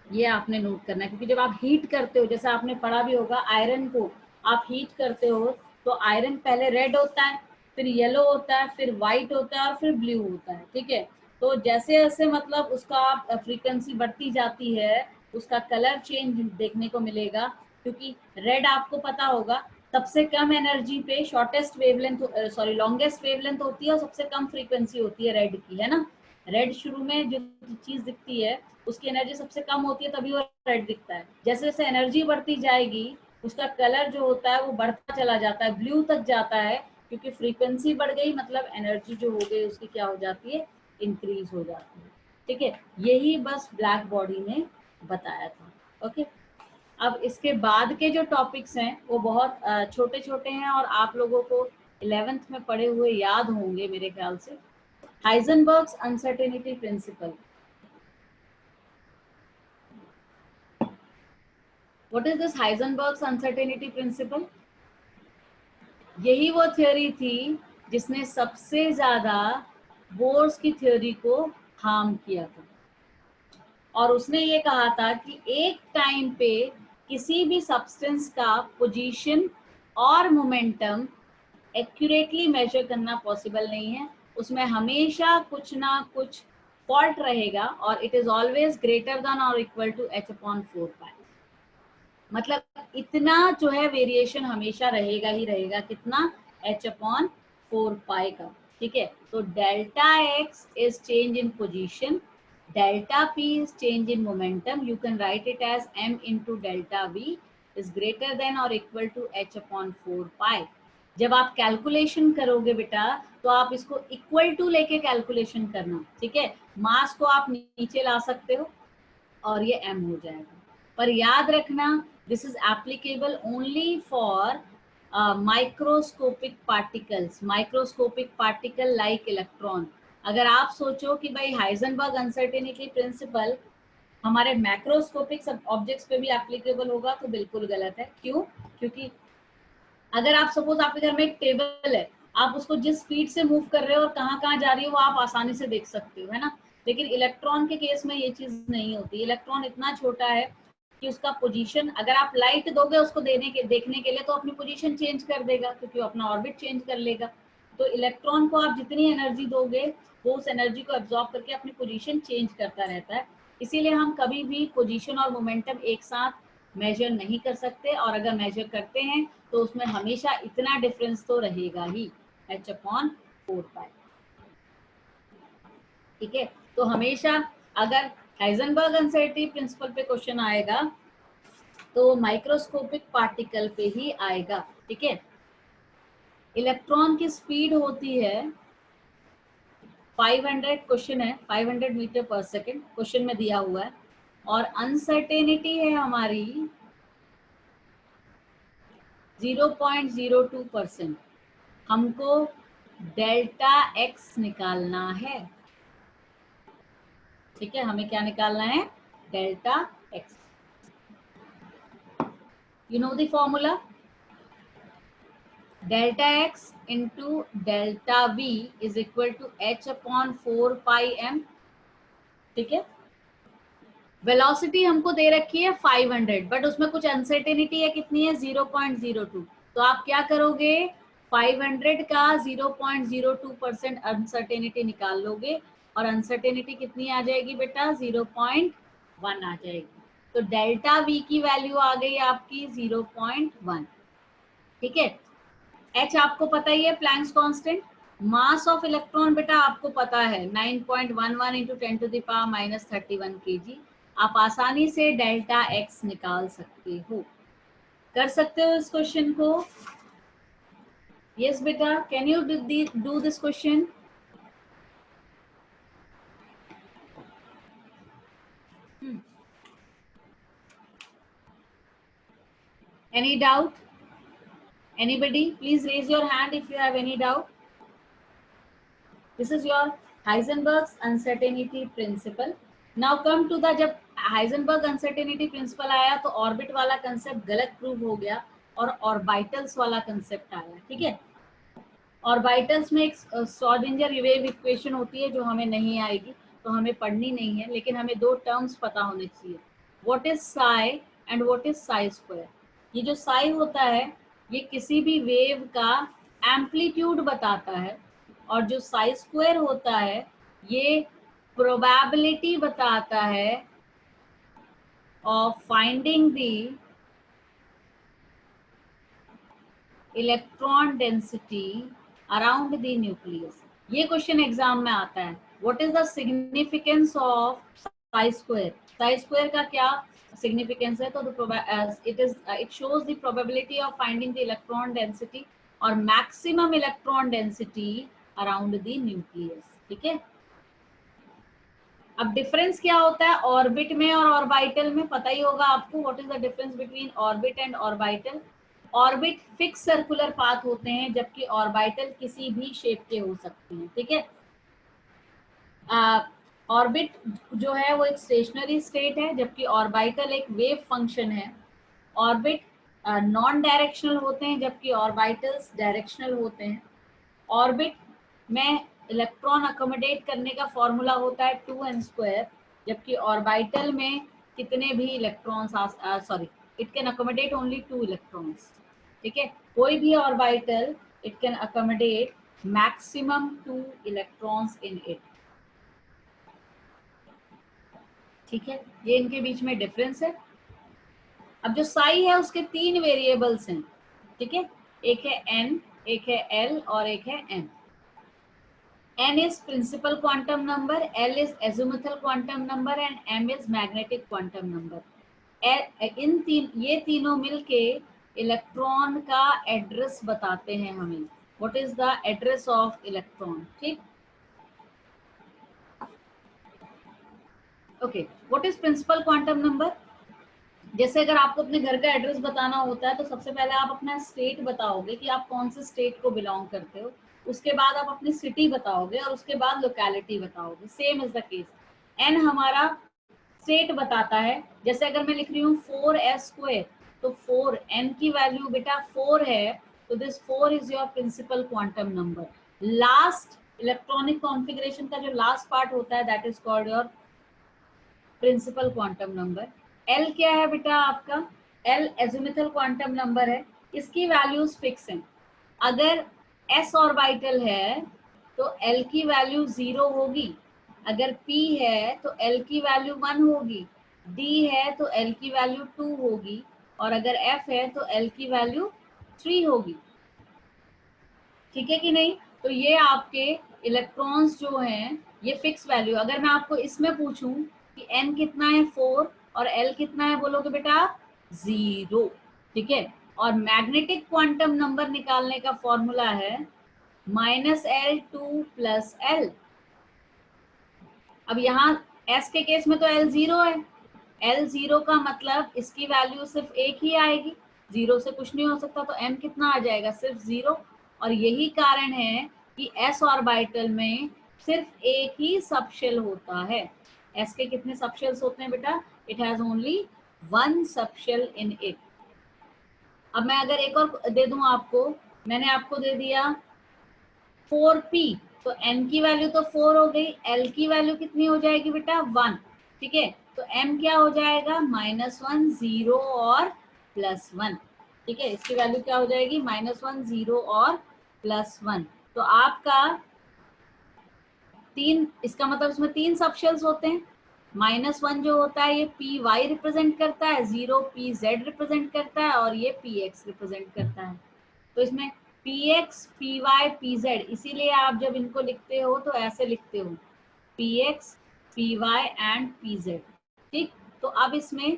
ये आपने नोट करना है, क्योंकि जब आप हीट करते हो, जैसे आपने पढ़ा भी होगा, आयरन को आप हीट करते हो तो आयरन पहले रेड होता है, फिर येलो होता है, फिर व्हाइट होता है और फिर ब्लू होता है। ठीक है, तो जैसे जैसे मतलब उसका फ्रीक्वेंसी बढ़ती जाती है उसका कलर चेंज देखने को मिलेगा, क्योंकि रेड आपको पता होगा सबसे कम एनर्जी पे शॉर्टेस्ट वेवलेंथ, लॉन्गेस्ट वेवलेंथ होती है और सबसे कम फ्रीक्वेंसी होती है रेड की, है ना। रेड शुरू में जो चीज दिखती है उसकी एनर्जी सबसे कम होती है, तभी वो रेड दिखता है। जैसे जैसे एनर्जी बढ़ती जाएगी उसका कलर जो होता है वो बढ़ता चला जाता है, ब्लू तक जाता है, क्योंकि फ्रीक्वेंसी बढ़ गई, मतलब एनर्जी जो हो गई उसकी क्या हो जाती है? इंक्रीज हो जाती है। ठीक है, यही बस ब्लैक बॉडी ने बताया था। ओके, अब इसके बाद के जो टॉपिक्स हैं वो बहुत छोटे छोटे हैं और आप लोगों को 11th में पढ़े हुए याद होंगे मेरे ख्याल से। Heisenberg's uncertainty principle, what is this Heisenberg's uncertainty principle? यही वो थ्योरी थी जिसने सबसे ज्यादा बोर्स की थ्योरी को हार्म किया था, और उसने ये कहा था कि एक टाइम पे किसी भी सब्सटेंस का पोजीशन और मोमेंटम एक्यूरेटली मेजर करना पॉसिबल नहीं है, उसमें हमेशा कुछ ना कुछ फॉल्ट रहेगा, और it is always greater than और इक्वल टू h/4π। मतलब इतना जो है वेरिएशन हमेशा रहेगा ही रहेगा, कितना? h/4π का। ठीक है, तो delta x is change in position, delta p is change in momentum. You can write it as m into delta v is greater than or equal to h/4π। जब आप कैलकुलेशन करोगे बेटा तो आप इसको इक्वल टू लेके कैलकुलेशन करना। ठीक है, मास को आप नीचे ला सकते हो और ये m हो जाएगा, पर याद रखना this is applicable only for microscopic particle like electron. अगर आप सोचो कि भाई हाइजेनबर्ग अनसर्टेनिटी प्रिंसिपल हमारे मैक्रोस्कोपिक सब ऑब्जेक्ट्स पे भी एप्लीकेबल होगा, तो बिल्कुल गलत है। क्यों? क्योंकि अगर आप सपोज आपके घर में एक टेबल है, आप उसको जिस स्पीड से मूव कर रहे हो और कहाँ कहाँ जा रही है वो आप आसानी से देख सकते हो, है ना। लेकिन इलेक्ट्रॉन के केस में ये चीज नहीं होती। इलेक्ट्रॉन इतना छोटा है कि उसका पोजीशन, अगर आप लाइट दोगे उसको देखने के लिए, तो अपनी पोजीशन चेंज कर देगा, क्योंकि वो अपना ऑर्बिट चेंज कर लेगा। तो इलेक्ट्रॉन को आप जितनी एनर्जी दोगे वो उस एनर्जी को एब्जॉर्ब करके अपनी पोजीशन चेंज करता रहता है। इसीलिए हम कभी भी पोजीशन और मोमेंटम एक साथ मेजर नहीं कर सकते, और अगर मेजर करते हैं तो उसमें हमेशा इतना डिफरेंस तो रहेगा ही, h/4π। ठीक है, तो हमेशा अगर हाइजेनबर्ग अनसर्टेनिटी प्रिंसिपल पे क्वेश्चन आएगा तो माइक्रोस्कोपिक पार्टिकल पे ही आएगा। ठीक है, इलेक्ट्रॉन की स्पीड होती है 500, क्वेश्चन है 500 मीटर पर सेकेंड, क्वेश्चन में दिया हुआ है, और अनसर्टेनिटी है हमारी 0.02%। हमको डेल्टा एक्स निकालना है। ठीक है, हमें क्या निकालना है? Delta x. You know the formula, delta x into delta v is equal to h/4πm। ठीक है, वेलोसिटी हमको दे रखी है 500, बट उसमें कुछ अनसर्टेनिटी है, कितनी है? 0.02। तो आप क्या करोगे? 500 का 0.02% अनसर्टेनिटी निकाल लोगे, और अनसर्टेनिटी कितनी आ जाएगी बेटा? 0.1 आ जाएगी। तो डेल्टा वी की वैल्यू आ गई आपकी 0.1। ठीक है, एच आपको पता ही है, Planck's constant. Mass of electron बेटा आपको पता है 9.11 इंटू 10⁻31 kg। आप आसानी से डेल्टा एक्स निकाल सकते हो। कर सकते हो इस क्वेश्चन को? यस बेटा, can you do this question? Any doubt? Anybody? Please raise your hand if you have any doubt. This is your Heisenberg's uncertainty principle. Now come to the, जब Heisenberg uncertainty principle आया तो ऑर्बिट वाला कंसेप्ट गलत प्रूव हो गया और ऑर्बिटल्स वाला कंसेप्ट आया। ठीक है, ऑर्बिटल्स में एक श्रोडिंगर वेव इक्वेशन होती है जो हमें नहीं आएगी, तो हमें पढ़नी नहीं है, लेकिन हमें दो टर्म्स पता होने चाहिए, what is Sai and what is Sai square. ये जो साई होता है ये किसी भी वेव का एम्पलीट्यूड बताता है, और जो साई स्क्वायर होता है ये प्रोबेबिलिटी बताता है of finding the electron density around the nucleus. ये क्वेश्चन एग्जाम में आता है, what is the significance of Sai square. Sai square का क्या सिग्निफिकेंस है? तो it shows the probability of finding the electron density और maximum electron density around the nucleus। ठीक है, अब डिफरेंस क्या होता है ऑर्बिट में और ऑर्बिटल में? पता ही होगा आपको, what is the difference between orbit and orbital. Orbit fix circular path होते हैं, जबकि ऑर्बिटल किसी भी शेप के हो सकते हैं। ठीक है, ऑर्बिट जो है वो एक स्टेशनरी स्टेट है, जबकि ऑर्बिटल एक वेव फंक्शन है। ऑर्बिट नॉन डायरेक्शनल होते हैं, जबकि ऑर्बिटल्स डायरेक्शनल होते हैं। ऑर्बिट में इलेक्ट्रॉन अकोमोडेट करने का फॉर्मूला होता है 2n², जबकि ऑर्बिटल में कितने भी electrons, sorry, it can accommodate only 2 electrons. ठीक है, कोई भी orbital it can accommodate maximum 2 electrons in it. ठीक है, ये इनके बीच में डिफरेंस है। अब जो साई है उसके 3 वेरिएबल्स हैं। ठीक है, एक है n, एक है l और एक है m। n is principal quantum number, l is azimuthal quantum number and m is magnetic quantum number। ये तीनों मिलके इलेक्ट्रॉन का एड्रेस बताते हैं हमें, what is the address of electron. ठीक, okay, what is principal quantum number? जैसे अगर आपको अपने घर का एड्रेस बताना होता है तो सबसे पहले आप अपना स्टेट बताओगे कि आप कौन से स्टेट को बिलोंग करते हो, उसके बाद आप अपनी सिटी बताओगे और उसके बाद लोकेलिटी बताओगे। Same is the case, n हमारा स्टेट बताता है। जैसे अगर मैं लिख रही हूँ 4s², तो 4 n की वैल्यू बेटा 4 है, तो this 4 is your principal quantum number. Last electronic configuration का जो लास्ट पार्ट होता है that is called your principal quantum number. L क्या है बेटा आपका? L एजिमुथल क्वांटम नंबर है, इसकी वैल्यूज फिक्स हैं। अगर s ऑर्बिटल है तो L की वैल्यू 0 होगी, अगर p है तो L की वैल्यू 1 होगी, d है तो L की वैल्यू 2 होगी, और अगर f है तो L की वैल्यू 3 होगी। ठीक है कि नहीं? तो ये आपके इलेक्ट्रॉन्स जो हैं ये फिक्स वैल्यू। अगर मैं आपको इसमें पूछूं कि n कितना है 4 और L कितना है, बोलोगे बेटा 0। ठीक है, और मैग्नेटिक क्वांटम नंबर निकालने का फॉर्मूला है -L2 + L। अब यहाँ S के केस में तो L 0 है, L 0 का मतलब इसकी वैल्यू सिर्फ एक ही आएगी, 0 से कुछ नहीं हो सकता, तो m कितना आ जाएगा? सिर्फ 0। और यही कारण है कि s ऑर्बिटल में सिर्फ एक ही सबशेल होता है। s के कितने सबशेल्स होते हैं बेटा? It has only 1 subshell in it. अब मैं अगर एक और दे दूं आपको, मैंने आपको दे दिया 4p, तो n की वैल्यू तो 4 हो गई, l की वैल्यू कितनी हो जाएगी बेटा? 1। ठीक है, तो m क्या हो जाएगा? -1 0 और +1। ठीक है, इसकी वैल्यू क्या हो जाएगी? -1 0 और +1। तो आपका 3, इसका मतलब इसमें 3 सबशेल्स होते हैं। -1 जो होता है ये py रिप्रेजेंट करता है, 0 pz रिप्रेजेंट करता है, और ये px रिप्रेजेंट करता है। तो इसमें px py pz, इसीलिए आप जब इनको लिखते हो तो ऐसे लिखते हो px py एंड pz। ठीक, तो अब इसमें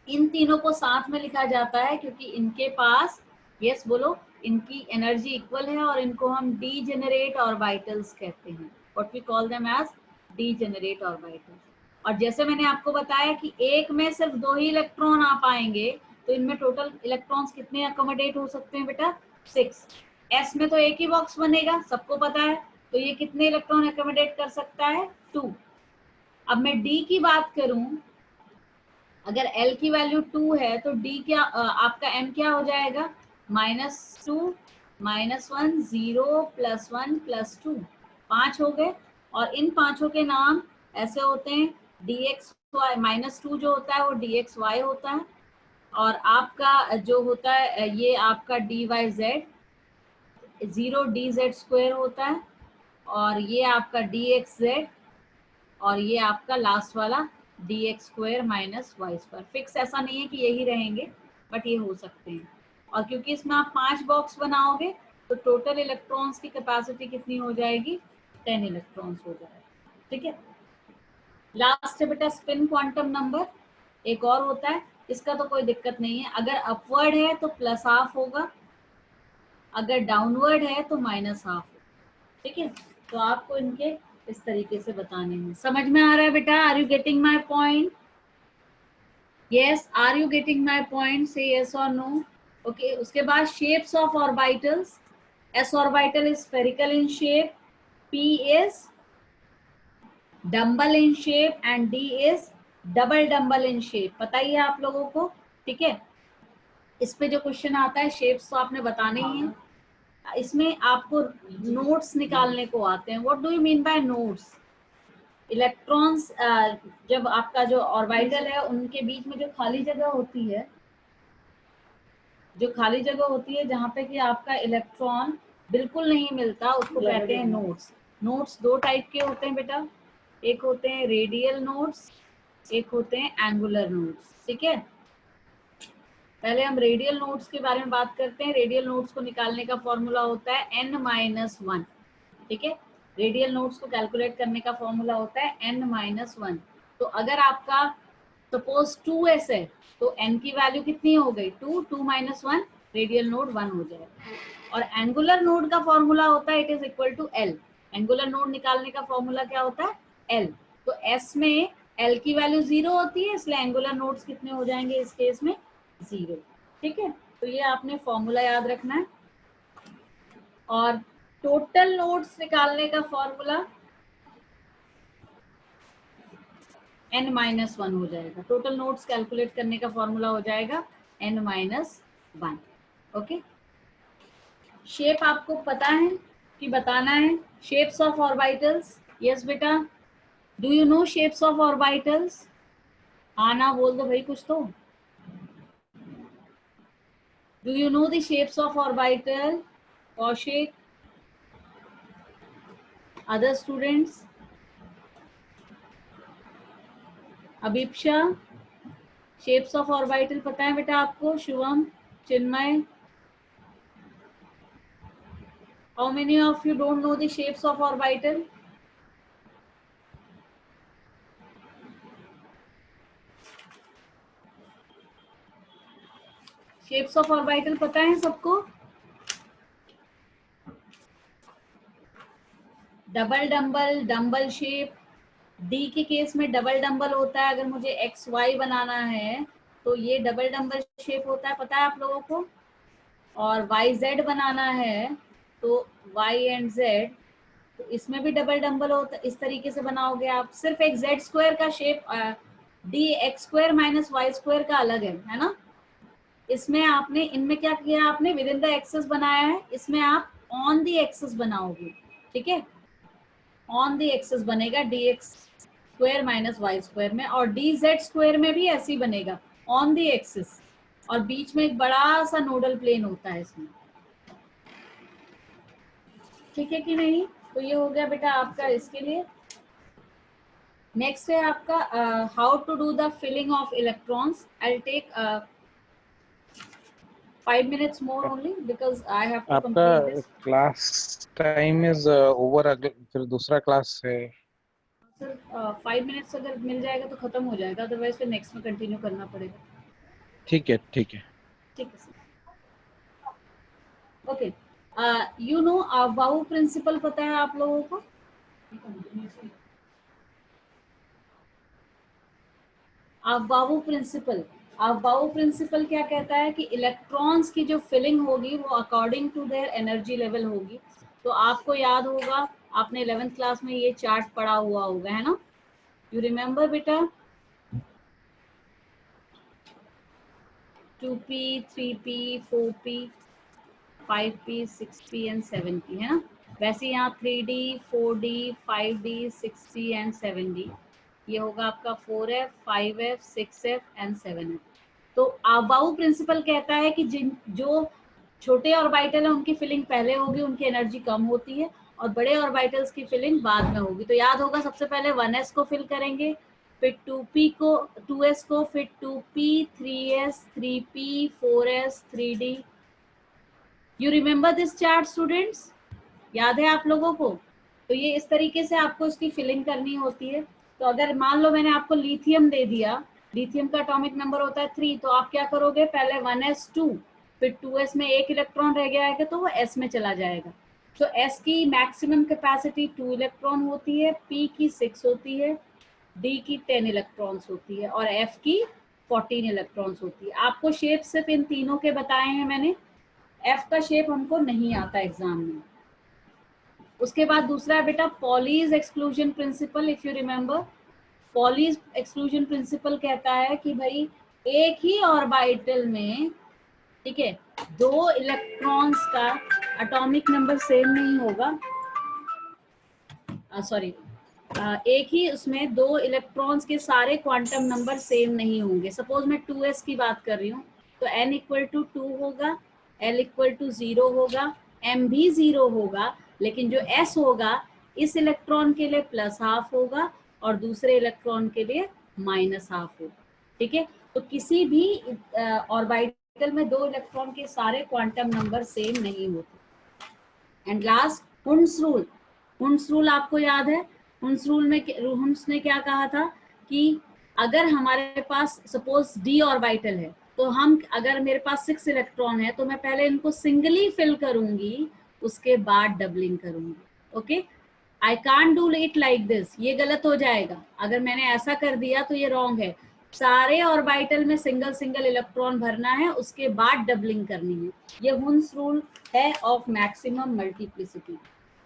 इन तीनों को साथ में लिखा जाता है क्योंकि इनके पास, यस बोलो, इनकी एनर्जी इक्वल है और इनको हम डीजेनरेट ऑर्बिटल्स कहते हैं। What we call them as degenerate orbitals. और जैसे मैंने आपको बताया कि एक में सिर्फ 2 ही इलेक्ट्रॉन आ पाएंगे, तो इनमें टोटल इलेक्ट्रॉन्स कितने अकोमोडेट हो सकते हैं बेटा? 6। एस में तो एक ही बॉक्स बनेगा, सबको पता है, तो ये कितने इलेक्ट्रॉन अकोमोडेट कर सकता है? 2। अब मैं डी की बात करूं, अगर L की वैल्यू 2 है तो D क्या आपका M क्या हो जाएगा? -2 -1 0 +1 +2, 5 हो गए। और इन पांचों के नाम ऐसे होते हैं, dxy, -2 जो होता है वो dxy होता है, और आपका जो होता है ये आपका dyz 0 dz² होता है, और ये आपका dxz, और ये आपका लास्ट वाला dx² - y²। फिक्स ऐसा नहीं है कि यही रहेंगे, बट ये हो सकते हैं। और क्योंकि इसमें आप 5 बॉक्स बनाओगे तो टोटल इलेक्ट्रॉन्स की कैपेसिटी कितनी हो जाएगी? 10 इलेक्ट्रॉन्स हो जाएगा। ठीक है, लास्ट है बेटा स्पिन क्वांटम नंबर, एक और होता है, इसका तो कोई दिक्कत नहीं है। अगर अपवर्ड है तो +½ होगा, अगर डाउनवर्ड है तो -½ ठीक है, तो आपको इनके इस तरीके से बताने हैं। समझ में आ रहा है बेटा? Are you getting my point? Yes, are you getting my point? Say yes और नो। ओके, उसके बाद shapes of orbitals. s orbital is spherical in shape, p is dumbbell in shape and d is double dumbbell in shape. पता ही है आप लोगों को। ठीक है, इस पे जो क्वेश्चन आता है शेप्स तो आपने बताने ही है। इसमें आपको नोट्स निकालने को आते हैं। What do you mean by notes? Electrons जब आपका जो ऑर्बिटल है उनके बीच में जो खाली जगह होती है, जहाँ पे कि आपका इलेक्ट्रॉन बिल्कुल नहीं मिलता, उसको कहते हैं नोट्स। नोट्स 2 टाइप के होते हैं बेटा, एक होते हैं रेडियल नोट्स, एक होते हैं एंगुलर नोट्स। ठीक है, पहले हम रेडियल नोट्स के बारे में बात करते हैं। रेडियल नोट्स को निकालने का फॉर्मूला होता है n-1। ठीक है, रेडियल नोट्स को कैलकुलेट करने का फॉर्मूला होता है n-1। तो अगर आपका सपोज 2s है तो n की वैल्यू कितनी हो गई? 2 2 - 1, रेडियल नोड 1 हो जाएगा। और एंगुलर नोड का फॉर्मूला होता है it is equal to L। Angular node निकालने का फॉर्मूला क्या होता है? L। तो S में एल की वैल्यू 0 होती है, इसलिए एंगुलर नोड्स कितने हो जाएंगे इस केस में? 0। ठीक है, तो ये आपने फॉर्मूला याद रखना है। और टोटल नोड्स निकालने का फॉर्मूला n-1 हो जाएगा। टोटल नोड्स कैलकुलेट करने का फॉर्मूला हो जाएगा n-1। ओके, शेप आपको पता है कि बताना है? शेप्स ऑफ ऑर्बिटल्स, यस बेटा, do you know shapes of orbitals? हाँ ना बोल दो भाई कुछ तो। Do you know the shapes of orbital? Kaushik, other students, Abhipsa, shapes of orbital पता है बेटा आपको? Shivam, Chinmay, how many of you don't know the shapes of orbital? Shapes of orbital पता है सबको? Double dumbbell, dumbbell shape. D के केस में डबल डंबल होता है। अगर मुझे एक्स वाई बनाना है तो ये डबल डंबल शेप होता है, पता है आप लोगों को? और वाई जेड बनाना है तो वाई एंड जेड, तो इसमें भी डबल डंबल होता है। इस तरीके से बनाओगे आप। सिर्फ एक जेड स्क्वायर का shape d x square minus y square का अलग है ना? इसमें आपने, इनमें क्या किया आपने? विद इन द एक्सेस बनाया है, इसमें आप ऑन द एक्सेस बनाओगे। ठीक है, ऑन द एक्सेस बनेगा d x square minus y square में, और डी जेड स्क्वायर में भी ऐसे ही बनेगा ऑन द एक्सेस, और बीच में एक बड़ा सा नोडल प्लेन होता है इसमें। ठीक है कि नहीं? तो ये हो गया बेटा आपका इसके लिए। नेक्स्ट है आपका how to do the filling of electrons. I take 5 minutes more only because I have to आपका complete this. Class time is over, फिर दूसरा क्लास है। सर 5 minutes अगर मिल जाएगा तो खत्म हो जाएगा, अदरवाइज फिर नेक्स्ट में कंटिन्यू करना पड़ेगा। ठीक है ठीक है ठीक है sir. Okay, you know aufbau principle पता है आप लोगों को? अबाउ प्रिंसिपल, अबाउ प्रिंसिपल क्या कहता है कि इलेक्ट्रॉन्स की जो फिलिंग होगी वो according to their energy level होगी। तो आपको याद होगा, आपने 11th क्लास में ये चार्ट पढ़ा हुआ होगा, है ना? यू रिमेम्बर बेटा? 2p, 3p, 4p, 5p, 6p and 7p, है ना? वैसे यहाँ 3d, 4d, 5d, 6d and 7d, ये होगा आपका 4f, 5f, 6f and 7f। तो अबाउ प्रिंसिपल कहता है कि जो छोटे ऑर्बिटल है उनकी फिलिंग पहले होगी, उनकी एनर्जी कम होती है, और बड़े ऑर्बिटल्स की फिलिंग बाद में होगी। तो याद होगा, सबसे पहले 1s को फिल करेंगे, फिर 2p को, 2s को, फिर 2p, 3s, 3p, 4s, 3d। You remember this chart students? याद है आप लोगों को? तो ये इस तरीके से आपको इसकी फिलिंग करनी होती है। तो अगर मान लो मैंने आपको लिथियम दे दिया, लिथियम का एटॉमिक नंबर होता है 3, तो आप क्या करोगे? पहले 1s2, फिर 2s में एक इलेक्ट्रॉन रह गया है तो वो s में चला जाएगा। तो s की मैक्सिमम कैपेसिटी 2 इलेक्ट्रॉन होती है, p की 6 होती है, d की 10 इलेक्ट्रॉन्स होती है, और f की 14 इलेक्ट्रॉन्स होती है। आपको शेप सिर्फ इन तीनों के बताए हैं मैंने, f का शेप हमको नहीं आता एग्जाम में। उसके बाद दूसरा है बेटा Pauli's exclusion principle. If you remember, Pauli's exclusion principle कहता है कि भाई एक ही ऑर्बिटल में, ठीक है, 2 इलेक्ट्रॉन्स का एटॉमिक नंबर सेम नहीं होगा, एक ही उसमें 2 इलेक्ट्रॉन्स के सारे क्वांटम नंबर सेम नहीं होंगे। सपोज मैं 2s की बात कर रही हूँ, तो n इक्वल टू 2 होगा, l इक्वल टू 0 होगा, m भी 0 होगा, लेकिन जो s होगा इस इलेक्ट्रॉन के लिए +½ होगा और दूसरे इलेक्ट्रॉन के लिए -½ होगा। ठीक है, तो किसी भी ऑर्बिटल में 2 इलेक्ट्रॉन के सारे क्वांटम नंबर सेम नहीं होते। And last, हुंस rule. हुंस रूल आपको याद है? हुंस रूल में हुंस ने क्या कहा था कि अगर हमारे पास सपोज d ऑर्बिटल है, तो हम, अगर मेरे पास 6 इलेक्ट्रॉन है तो मैं पहले इनको सिंगली फिल करूंगी, उसके बाद डबलिंग करूंगी। Okay, I can't do it like this, ये गलत हो जाएगा। अगर मैंने ऐसा कर दिया तो ये रॉन्ग है। सारे ऑर्बिटल में सिंगल सिंगल इलेक्ट्रॉन भरना है, उसके बाद डबलिंग करनी है। ये हुन्स रूल है of maximum multiplicity.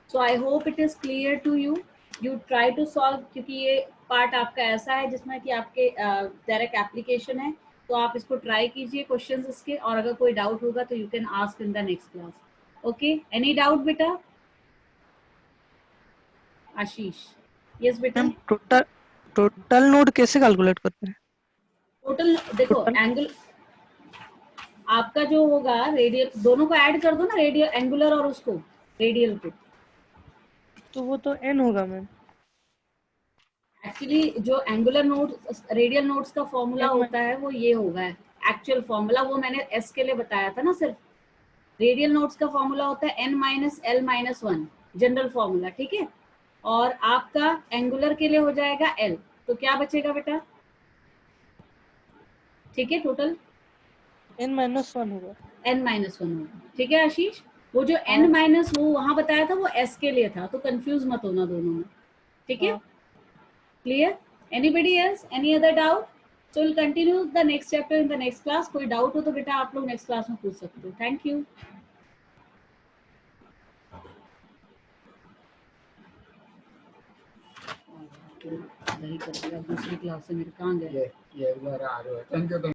So I hope it is clear to you. You try to solve, क्योंकि ये पार्ट आपका ऐसा है जिसमें कि आपके डायरेक्ट एप्लीकेशन है, तो आप इसको ट्राई कीजिए क्वेश्चंस इसके, और अगर कोई डाउट होगा तो you can ask in the next class. Okay, any doubt बेटा? आशीष? यस बेटा। मैम टोटल नोड कैसे कैलकुलेट करते हैं? टोटल देखो, एंगल आपका जो होगा रेडियल, दोनों को ऐड कर दो ना, रेडियल एंगुलर और उसको रेडियल को। तो वो तो n होगा मैम। एक्चुअली जो एंगुलर नोड्स रेडियल नोड्स का फॉर्मूला N होता है वो ये होगा, एक्चुअल फॉर्मूला वो मैंने एस के लिए बताया था ना। सिर्फ रेडियल नोड्स का फॉर्मूला होता है n minus L minus 1, general formula, ठीक है। और आपका एंगुलर के लिए हो जाएगा l, तो क्या बचेगा बेटा? ठीक है, टोटल n माइनस 1 होगा। n माइनस 1 होगा, ठीक है आशीष। वो जो n माइनस वो वहां बताया था वो s के लिए था, तो कंफ्यूज मत होना दोनों में, ठीक है। Clear? Anybody else? Any other doubt? So we'll continue the next chapter in the next class. कोई doubt हो तो बेटा आप लोग next class में पूछ सकते हो। Thank you. दूसरी क्लास से मेरे कहाँ गए? ये आ रहे हो। Thank you.